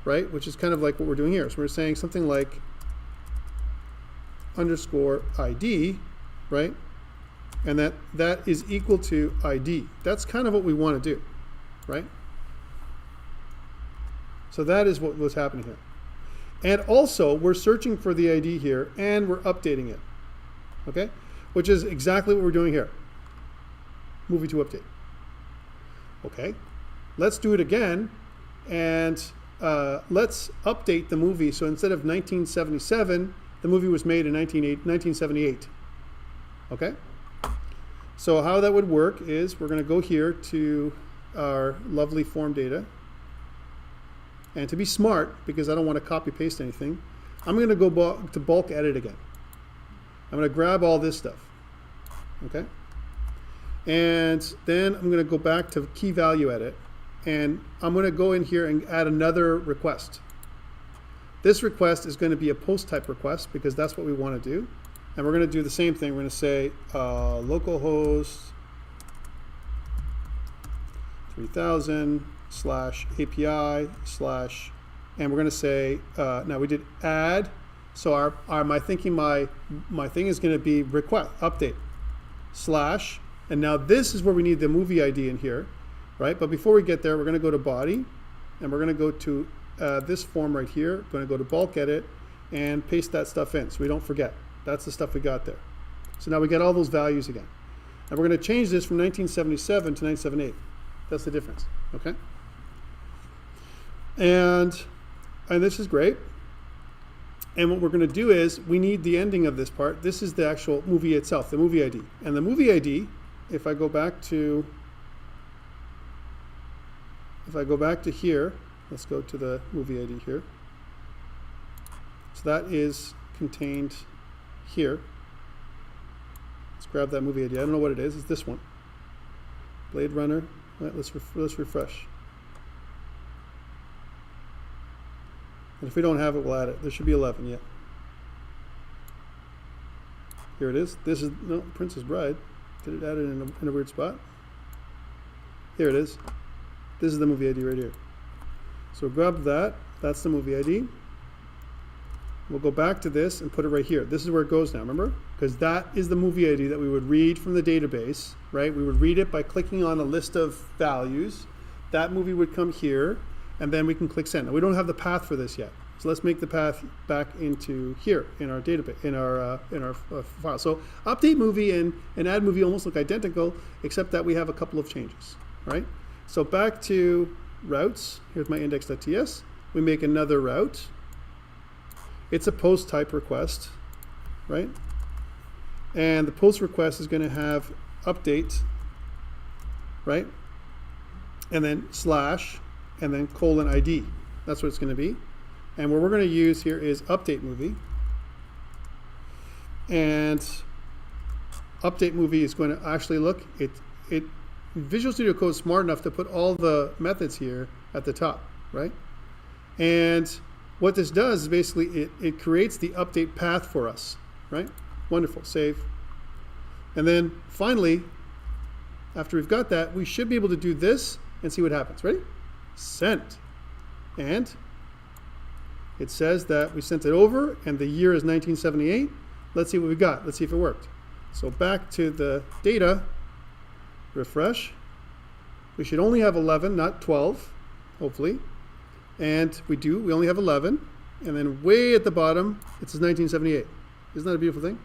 right? Which is kind of like what we're doing here. So we're saying something like underscore ID, right? And that is equal to ID. That's kind of what we want to do, right? So that is what was happening here. And also, we're searching for the ID here, and we're updating it, okay? Which is exactly what we're doing here. Movie to update. Okay, let's do it again, and let's update the movie. So instead of 1977, the movie was made in 1978, okay? So how that would work is we're going to go here to our lovely form data. And to be smart, because I don't want to copy paste anything, I'm going to go to bulk edit again. I'm going to grab all this stuff, okay? And then I'm going to go back to key value edit, and I'm going to go in here and add another request. This request is going to be a post type request, because that's what we want to do. And we're going to do the same thing. We're going to say localhost 3000 / API / and we're going to say now we did add, so my thing is going to be request update / and now this is where we need the movie ID in here, right? But before we get there, we're going to go to body, and we're going to go to this form right here. Going to go to bulk edit and paste that stuff in so we don't forget. That's the stuff we got there. So now we get all those values again, and we're going to change this from 1977 to 1978. That's the difference, okay? And this is great. And what we're going to do is we need the ending of this part. This is the actual movie itself, the movie ID. And the movie ID, if I go back to here, let's go to the movie ID here. So that is contained here. Let's grab that movie ID. I don't know what it is. It's this one. Blade Runner. All right, let's refresh. And if we don't have it, we'll add it. There should be 11 yet. Here it is. This is, no, Princess Bride. Did it add it in a weird spot? Here it is. This is the movie ID right here. So grab that. That's the movie ID. We'll go back to this and put it right here. This is where it goes now, remember? Because that is the movie ID that we would read from the database, right? We would read it by clicking on a list of values. That movie would come here, and then we can click send. Now, we don't have the path for this yet, So let's make the path back into here in our database, in our file. So update movie and add movie almost look identical, except that we have a couple of changes, right? So back to routes. Here's my index.ts. We make another route. It's a post type request, right? And the post request is going to have update, right? And then slash, and then colon ID. That's what it's going to be. And what we're going to use here is update movie. And update movie is going to actually look, Visual Studio Code is smart enough to put all the methods here at the top, right? And what this does is basically it creates the update path for us, right? Wonderful, save. And then finally, after we've got that, we should be able to do this and see what happens. Ready? Send. And it says that we sent it over and the year is 1978. Let's see what we got. Let's see if it worked. So back to the data, refresh. We should only have 11, not 12, hopefully. And we do. We only have 11. And then way at the bottom, it says 1978. Isn't that a beautiful thing?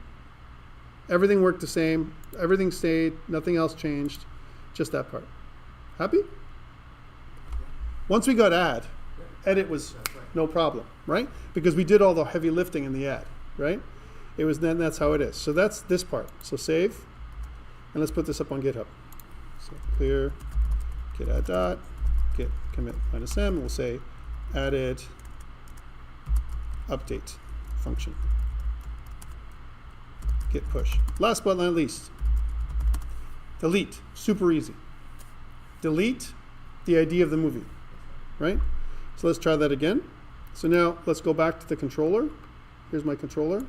Everything worked the same. Everything stayed. Nothing else changed. Just that part. Happy? Once we got add, edit was no problem, right? Because we did all the heavy lifting in the add, right? It was then, that's how it is. So that's this part. So save. And let's put this up on GitHub. So clear git add dot, git commit -m, and we'll say added update function. Git push. Last but not least, delete. Super easy. Delete the ID of the movie, right? So let's try that again. So now let's go back to the controller. Here's my controller.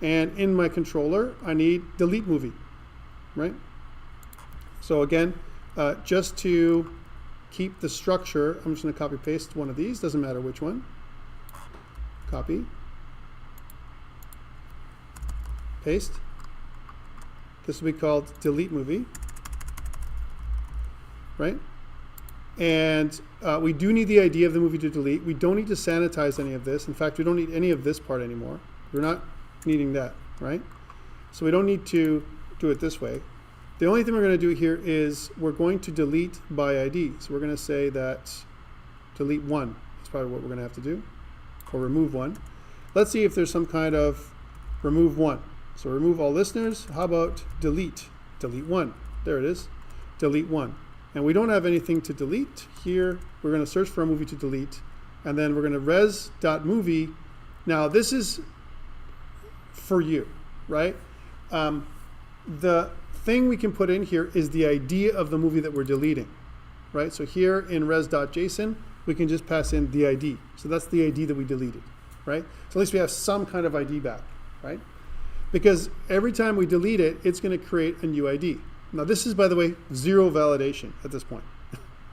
And in my controller, I need delete movie, right? So again, just to keep the structure, I'm just going to copy paste one of these. Doesn't matter which one. Copy. Paste. This will be called delete movie, right? And we do need the ID of the movie to delete. We don't need to sanitize any of this. In fact, we don't need any of this part anymore. We're not needing that, right? So we don't need to do it this way. The only thing we're going to do here is we're going to delete by ID. So we're going to say that delete one is probably what we're going to have to do, or remove one. Let's see if there's some kind of remove one. So remove all listeners. How about delete? Delete one. There it is. Delete one. And we don't have anything to delete here. We're going to search for a movie to delete. And then we're going to res.movie. Now this is for you, right? The thing we can put in here is the ID of the movie that we're deleting, right? So here in res.json, we can just pass in the ID. So that's the ID that we deleted, right? So at least we have some kind of ID back, right? Because every time we delete it, it's going to create a new ID. Now this is, by the way, zero validation at this point.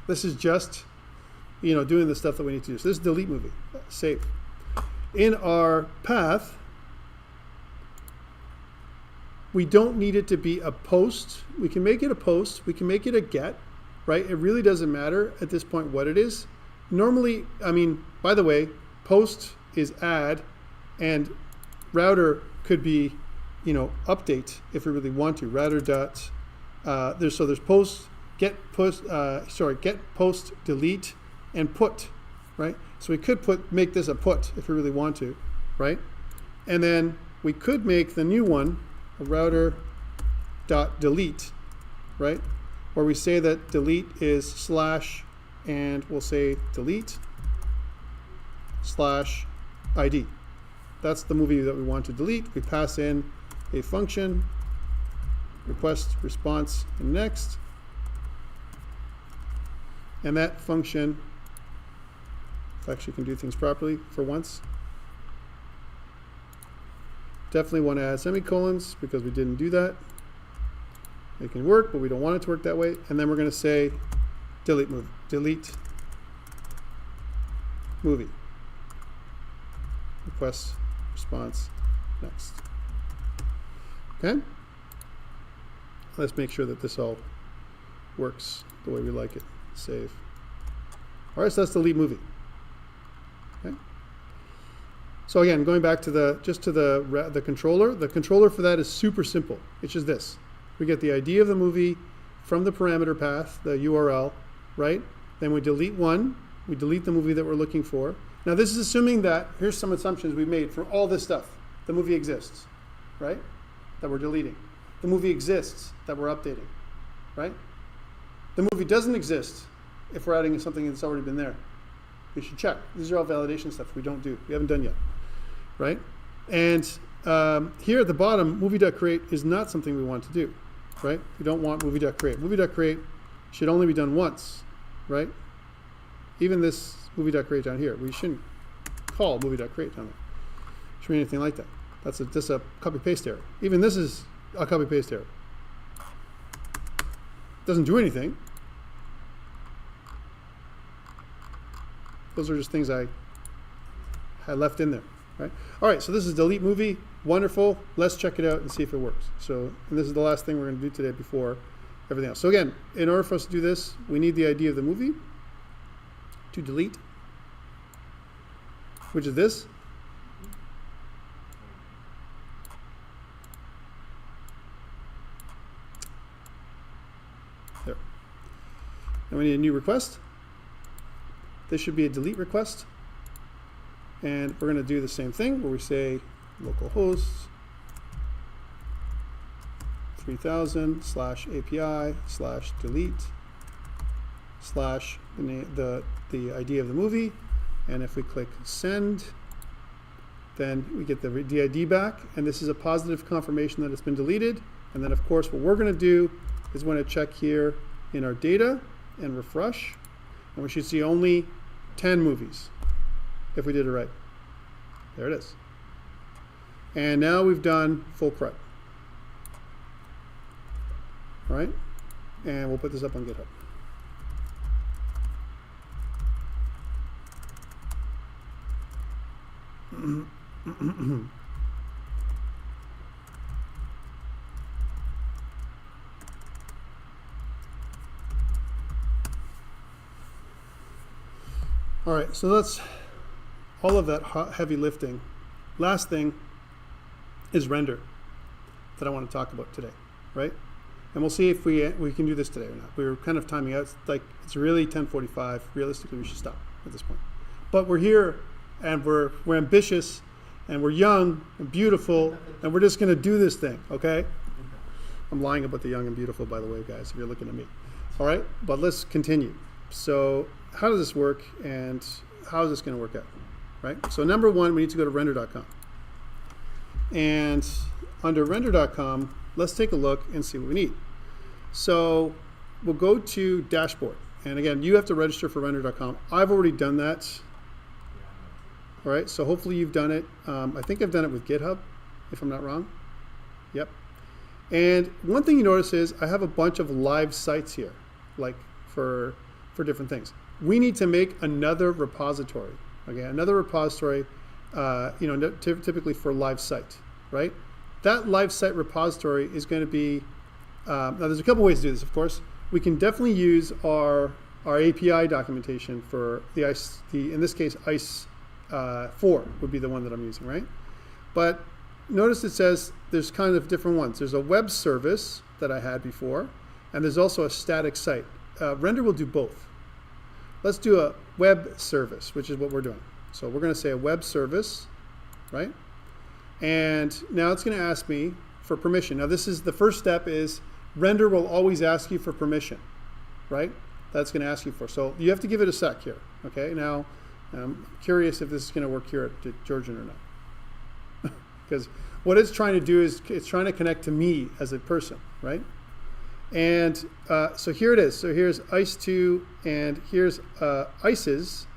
This is just, doing the stuff that we need to do. So this is delete movie, save. In our path, we don't need it to be a post. We can make it a post. We can make it a get, right? It really doesn't matter at this point what it is. Normally, by the way, post is add, and router could be, update if we really want to. Router dot. There's post, get post, delete, and put, right? So we could make this a put if we really want to, right? And then we could make the new one a router dot delete, right? Where we say that delete is slash, and we'll say delete slash ID. That's the movie that we want to delete. We pass in a function, request, response, and next. And that function, if I actually can do things properly for once, definitely want to add semicolons because we didn't do that. It can work, but we don't want it to work that way. And then we're going to say delete movie. Delete movie. Request, response, next. Okay? Let's make sure that this all works the way we like it. Save. All right, so that's delete movie. Okay? So again, going back to the controller. The controller for that is super simple. It's just this. We get the ID of the movie from the parameter path, the URL, right? Then we delete one. We delete the movie that we're looking for. Now this is assuming that, here's some assumptions we made for all this stuff. The movie exists, right? That we're deleting. The movie exists that we're updating, right? The movie doesn't exist if we're adding something that's already been there. We should check. These are all validation stuff we don't do. We haven't done yet, right? And here at the bottom, movie.create is not something we want to do, right? We don't want movie.create. Movie.create should only be done once, right? Even this movie.create down here, we shouldn't call movie.create down there. Shouldn't be anything like that. That's just a copy-paste error. Even this is a copy-paste error. Doesn't do anything. Those are just things I left in there, right? All right, so this is delete movie. Wonderful. Let's check it out and see if it works. So, and this is the last thing we're going to do today before everything else. So again, in order for us to do this, we need the ID of the movie to delete, which is this. There. And we need a new request. This should be a delete request. And we're going to do the same thing where we say localhost 3000 /API /delete / the ID of the movie. And if we click send, then we get the ID back. And this is a positive confirmation that it's been deleted. And then, of course, what we're going to do is we're going to check here in our data and refresh. And we should see only 10 movies if we did it right. There it is. And now we've done full CRUD. All right? And we'll put this up on GitHub. All right, so that's all of that heavy lifting. Last thing is render that I want to talk about today, right? And we'll see if we can do this today or not. We're kind of timing out. It's like it's really 10:45. Realistically, we should stop at this point. But we're here, and we're ambitious, and we're young and beautiful, and we're just going to do this thing, okay? I'm lying about the young and beautiful, by the way, guys, if you're looking at me. All right, but let's continue. So how does this work, and how is this going to work out, right? So number one, we need to go to render.com. And under render.com, let's take a look and see what we need. So we'll go to dashboard. And again, you have to register for render.com. I've already done that. All right, so hopefully you've done it. I think I've done it with GitHub, if I'm not wrong. Yep. And one thing you notice is I have a bunch of live sites here, like for different things. We need to make another repository, okay? Another repository, typically for live site, right? That live site repository is going to be, now there's a couple ways to do this, of course. We can definitely use our API documentation for the ICE, in this case, ICE 4 would be the one that I'm using, right? But notice it says there's kind of different ones. There's a web service that I had before, and there's also a static site. Render will do both. Let's do a web service, which is what we're doing. So we're going to say a web service, right? And now it's going to ask me for permission. Now this is the first step is render will always ask you for permission, right? That's going to ask you for. So you have to give it a sec here, okay? Now I'm curious if this is going to work here at Georgian or not. Because what it's trying to do is it's trying to connect to me as a person, right? And so here it is. So here's ICE2 and here's ICEs.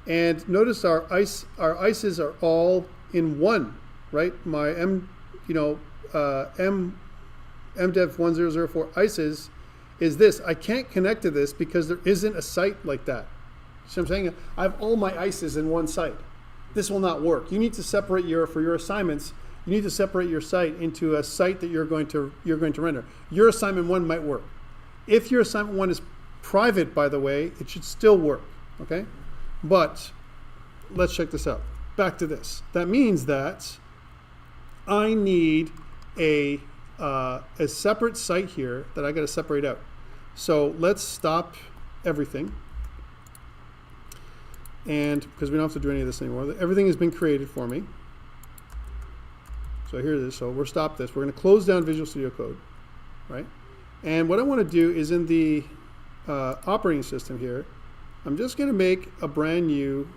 And notice our ICEs are all in one, right? My MDEV1004 ICEs is this. I can't connect to this because there isn't a site like that. So I'm saying I have all my ICEs in one site. This will not work. You need to separate for your assignments. You need to separate your site into a site that you're going to render. Your assignment 1 might work. If your assignment 1 is private, by the way, it should still work. Okay, but let's check this out. back to this. That means that I need a separate site here that I got to separate out. So let's stop everything. And because we don't have to do any of this anymore, everything has been created for me. So here it is. So we're stopped this. We're going to close down Visual Studio Code, right? And what I want to do is in the operating system here, I'm just going to make a brand new,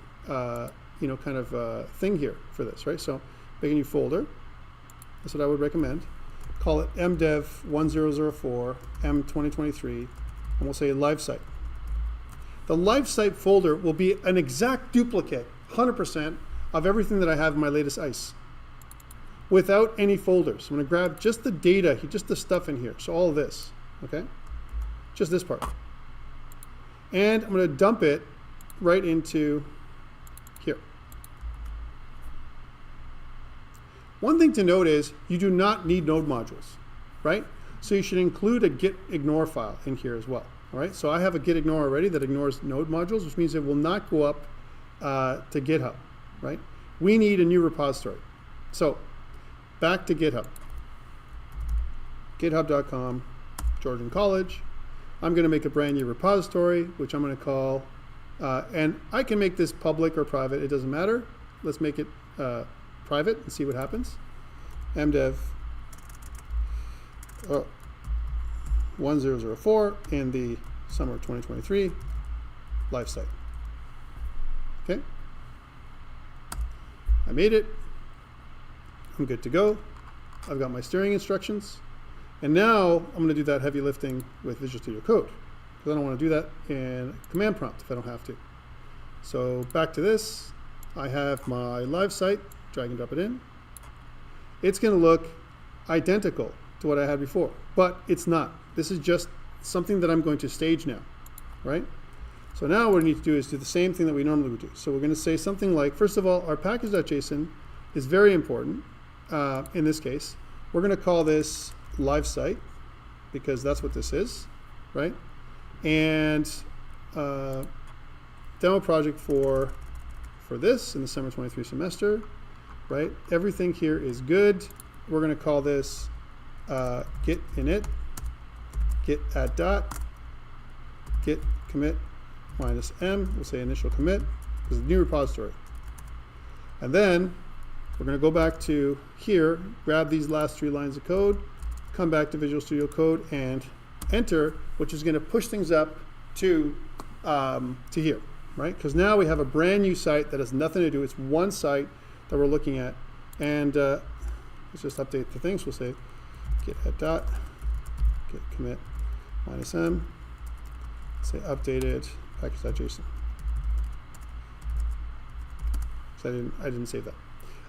thing here for this, right? So make a new folder. That's what I would recommend. Call it MDEV1004, M2023, and we'll say live site. The live site folder will be an exact duplicate, 100%, of everything that I have in my latest ICE, without any folders. I'm going to grab just the data, just the stuff in here. So all of this, okay? Just this part. And I'm going to dump it right into here. One thing to note is you do not need node modules, right? So you should include a git ignore file in here as well, all right? So I have a git ignore already that ignores node modules, which means it will not go up to GitHub, right? We need a new repository. So back to GitHub. GitHub.com, Georgian College. I'm going to make a brand new repository, which I'm going to call, and I can make this public or private. It doesn't matter. Let's make it private and see what happens. MDEV 1004 in the summer 2023 live site. Okay. I made it. I'm good to go. I've got my steering instructions. And now I'm going to do that heavy lifting with Visual Studio Code, because I don't want to do that in command prompt if I don't have to. So back to this. I have my live site. Drag and drop it in. It's going to look identical to what I had before, but it's not. This is just something that I'm going to stage now, right? So now what we need to do is do the same thing that we normally would do. So we're going to say something like, first of all, our package.json is very important in this case. We're going to call this live site because that's what this is, right? And demo project for this in the summer 23 semester, right? Everything here is good. We're going to call this git init, git add dot, git commit minus m. We'll say initial commit because it's a new repository. And then we're going to go back to here, grab these last 3 lines of code, come back to Visual Studio Code and enter, which is going to push things up to here, right? Because now we have a brand new site that has nothing to do. It's one site that we're looking at. And let's just update the things. We'll say git add dot, git commit minus m, say updated package.json. So I didn't save that.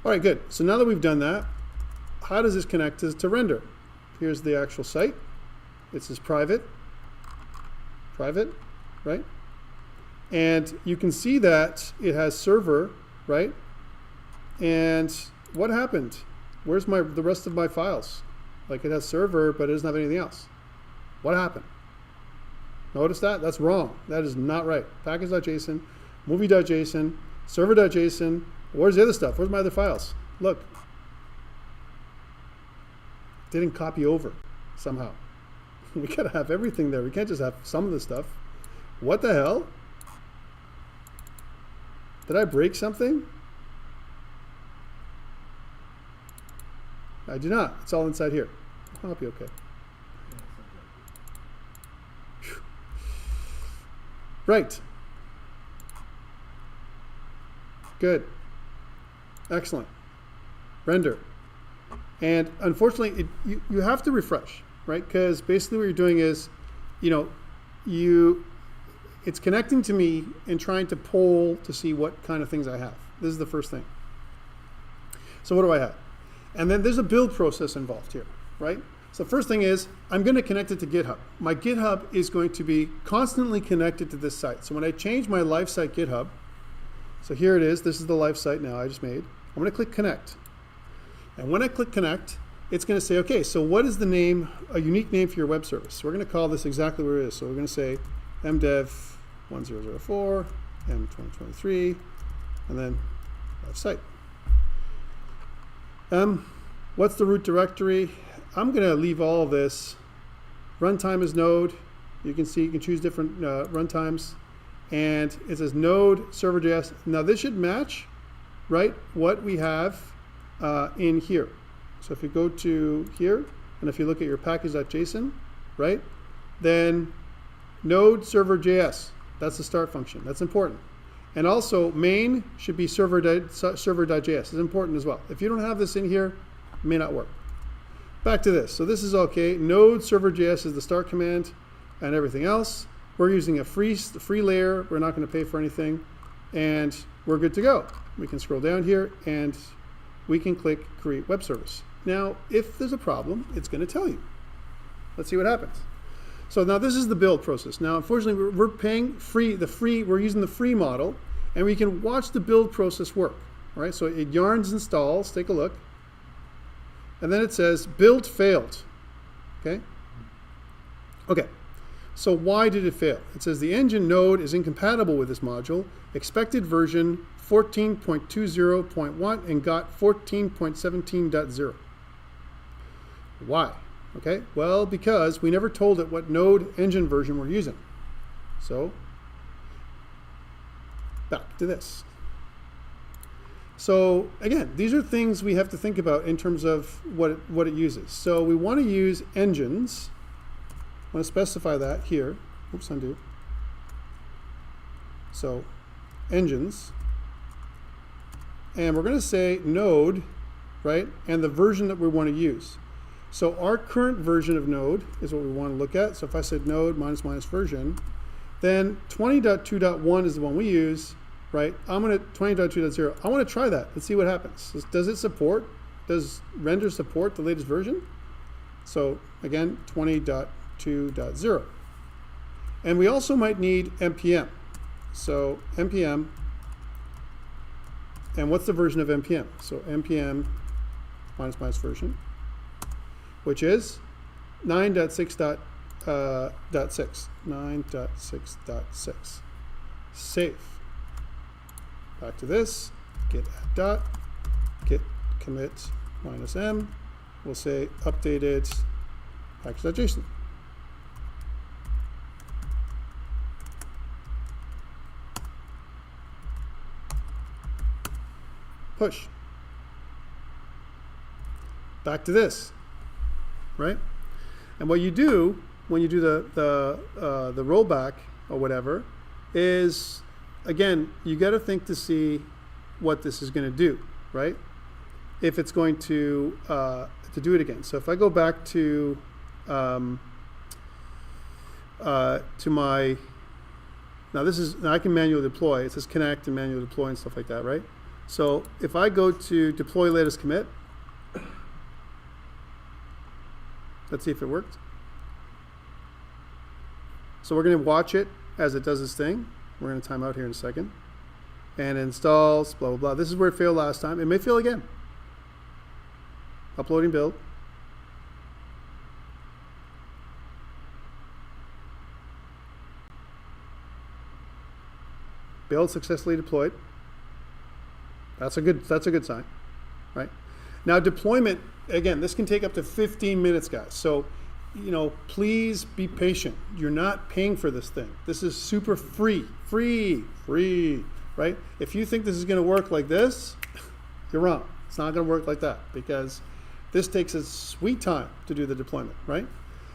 All right, good. So now that we've done that, how does this connect to render? Here's the actual site. This is private, right? And you can see that it has server, right? And what happened? Where's the rest of my files? Like it has server, but it doesn't have anything else. What happened? Notice that? That's wrong. That is not right. Package.json, movie.json, server.json. Where's the other stuff? Where's my other files? Look. Didn't copy over somehow. We gotta have everything there. We can't just have some of the stuff. What the hell? Did I break something? I do not. It's all inside here. I'll be okay. Whew. Right. Good. Excellent. Render. And unfortunately, you have to refresh, right? Because basically what you're doing is, it's connecting to me and trying to poll to see what kind of things I have. This is the first thing. So what do I have? And then there's a build process involved here, right? So the first thing is, I'm going to connect it to GitHub. My GitHub is going to be constantly connected to this site. So when I change my live site GitHub, so here it is. This is the live site now I just made. I'm going to click connect. And when I click connect, it's going to say, okay, so what is the name, a unique name for your web service? So we're going to call this exactly what it is. So we're going to say MDEV1004, M2023, and then live site. What's the root directory? I'm going to leave all of this. Runtime is node. You can see you can choose different runtimes. And it says node server.js. Now this should match, right, what we have in here. So if you go to here, and if you look at your package.json, right, then node server.js. That's the start function. That's important. And also main should be server.js. It's important as well. If you don't have this in here, it may not work. Back to this. So this is okay. Node server.js is the start command and everything else. We're using a free layer. We're not going to pay for anything. And we're good to go. We can scroll down here and we can click create web service. Now, if there's a problem, it's going to tell you. Let's see what happens. So now this is the build process. Now, unfortunately, we're paying we're using the free model, and we can watch the build process work. All right, so it yarns installs, take a look. And then it says build failed, okay? Okay, so why did it fail? It says the engine node is incompatible with this module, expected version 14.20.1 and got 14.17.0. Why? Okay, well, because we never told it what node engine version we're using. So, back to this. So, again, these are things we have to think about in terms of what it uses. So, we want to use engines. I want to specify that here. Oops, undo. So, engines. And we're going to say node, right, and the version that we want to use. So our current version of node is what we want to look at. So if I said node -- version, then 20.2.1 is the one we use, right? I'm going to 20.2.0. I want to try that. Let's see what happens. Does it support? Does render support the latest version? So again, 20.2.0. And we also might need npm. So npm, and what's the version of npm? So npm -- version, which is 9.6.6. 9.6.6. Save. Back to this. Git add dot. Git commit -m. We'll say updated package.json. Push. Back to this. Right? And what you do when you do the rollback or whatever is, again, you got to think to see what this is going to do, right? If it's going to do it again. So if I go back to my, now I can manually deploy. It says connect and manually deploy and stuff like that, right? So if I go to deploy latest commit, let's see if it worked. So we're going to watch it as it does its thing. We're going to time out here in a second. And installs, blah, blah, blah. This is where it failed last time. It may fail again. Uploading build. Build successfully deployed. That's a good sign, right? Now deployment, again, this can take up to 15 minutes, guys. So, please be patient. You're not paying for this thing. This is super free, right? If you think this is going to work like this, you're wrong. It's not going to work like that because this takes a sweet time to do the deployment, right?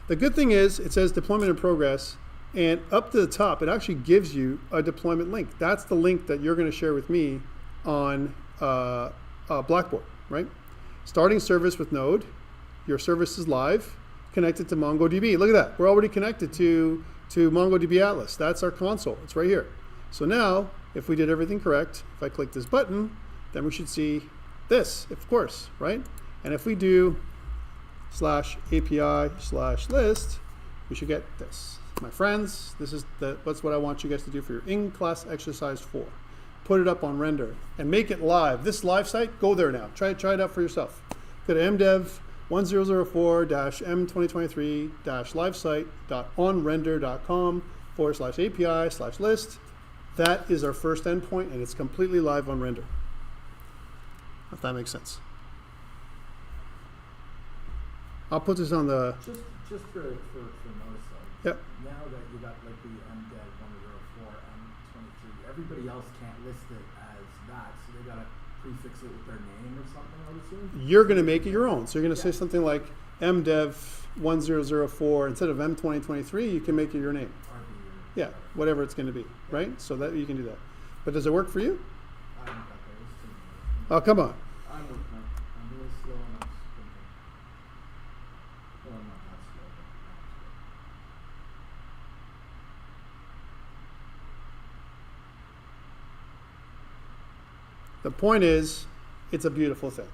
The good thing is it says deployment in progress, and up to the top, it actually gives you a deployment link. That's the link that you're going to share with me on Blackboard, right? Starting service with Node. Your service is live, connected to MongoDB. Look at that. We're already connected to MongoDB Atlas. That's our console. It's right here. So now, if we did everything correct, if I click this button, then we should see this, of course, right? And if we do /API/list, we should get this. My friends, that's what I want you guys to do for your in-class exercise 4. Put it up on render and make it live. This live site, go there now. Try it out for yourself. Go to MDEV1004-M2023-livesite.onrender.com/API/list. That is our first endpoint, and it's completely live on render. if that makes sense. I'll put this on the, Just for notice though. Yep. Now that you got like the MDEV1004, M2023, everybody else can't list it as that, so they gotta prefix it with their name or something, I would assume. you're going to make it your own. So you're going to say something like MDEV1004 instead of M2023. You can make it your name. Yeah, whatever it's going to be, right? So that you can do that. But does it work for you? I haven't got there. It's too much. Oh, come on. I'm working on it. I'm really slow and I'm sprinting. Well, I'm not that slow, but The point is, it's a beautiful thing,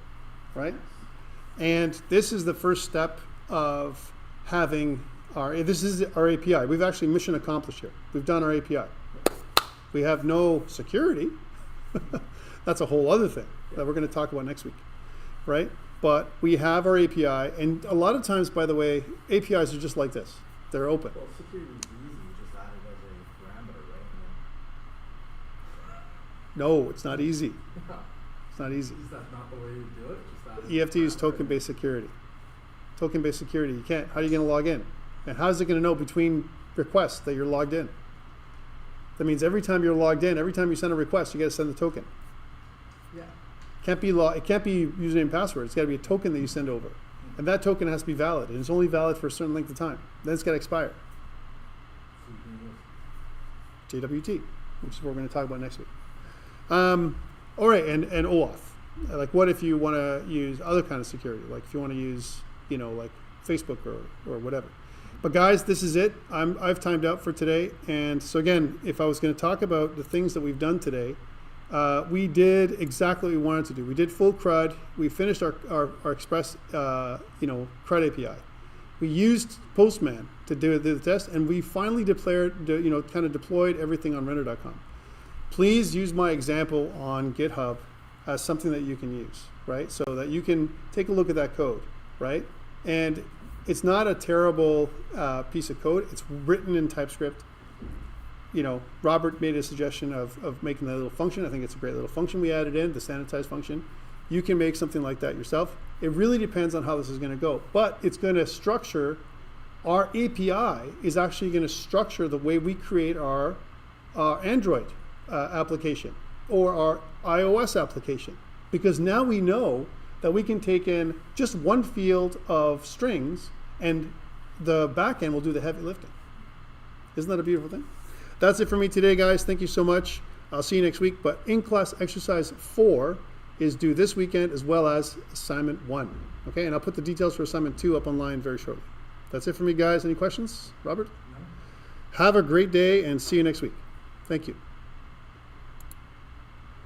right? And this is the first step of having this is our API. We've actually mission accomplished here. We've done our API. We have no security. That's a whole other thing that we're going to talk about next week, right? But we have our API, and a lot of times, by the way, APIs are just like this. They're open. well, security is easy. You just add it as a parameter, right? No, it's not easy. And then, It's not easy. is that not the way you do it? Just add it You have to as a use parameter? token-based security. Token-based security, you can't. How are you going to log in? And how is it going to know between requests that you're logged in? That means every time you're logged in, every time you send a request, you got to send the token. Yeah. It can't be username and password. It's got to be a token that you send over, and that token has to be valid, and it's only valid for a certain length of time. Then it's got to expire. So you can use JWT, which is what we're going to talk about next week. All right, and OAuth. Like, what if you want to use other kind of security? Like, if you want to use, like Facebook or whatever. But guys, this is it. I've timed out for today. And so again, if I was going to talk about the things that we've done today, we did exactly what we wanted to do. We did full CRUD. We finished our Express, CRUD API. We used Postman to do the test, and we finally deployed everything on render.com. Please use my example on GitHub as something that you can use, right? So that you can take a look at that code, right? And it's not a terrible piece of code. It's written in TypeScript. Robert made a suggestion of making that little function. I think it's a great little function we added in, the sanitize function. You can make something like that yourself. It really depends on how this is going to go. But it's going to structure, our API is actually going to structure the way we create our Android application or our iOS application. Because now we know that we can take in just one field of strings and the backend will do the heavy lifting. Isn't that a beautiful thing? That's it for me today, guys. Thank you so much. I'll see you next week. But in-class exercise 4 is due this weekend as well as assignment 1. Okay, and I'll put the details for assignment 2 up online very shortly. That's it for me, guys. Any questions? Robert? No. Have a great day and see you next week. Thank you.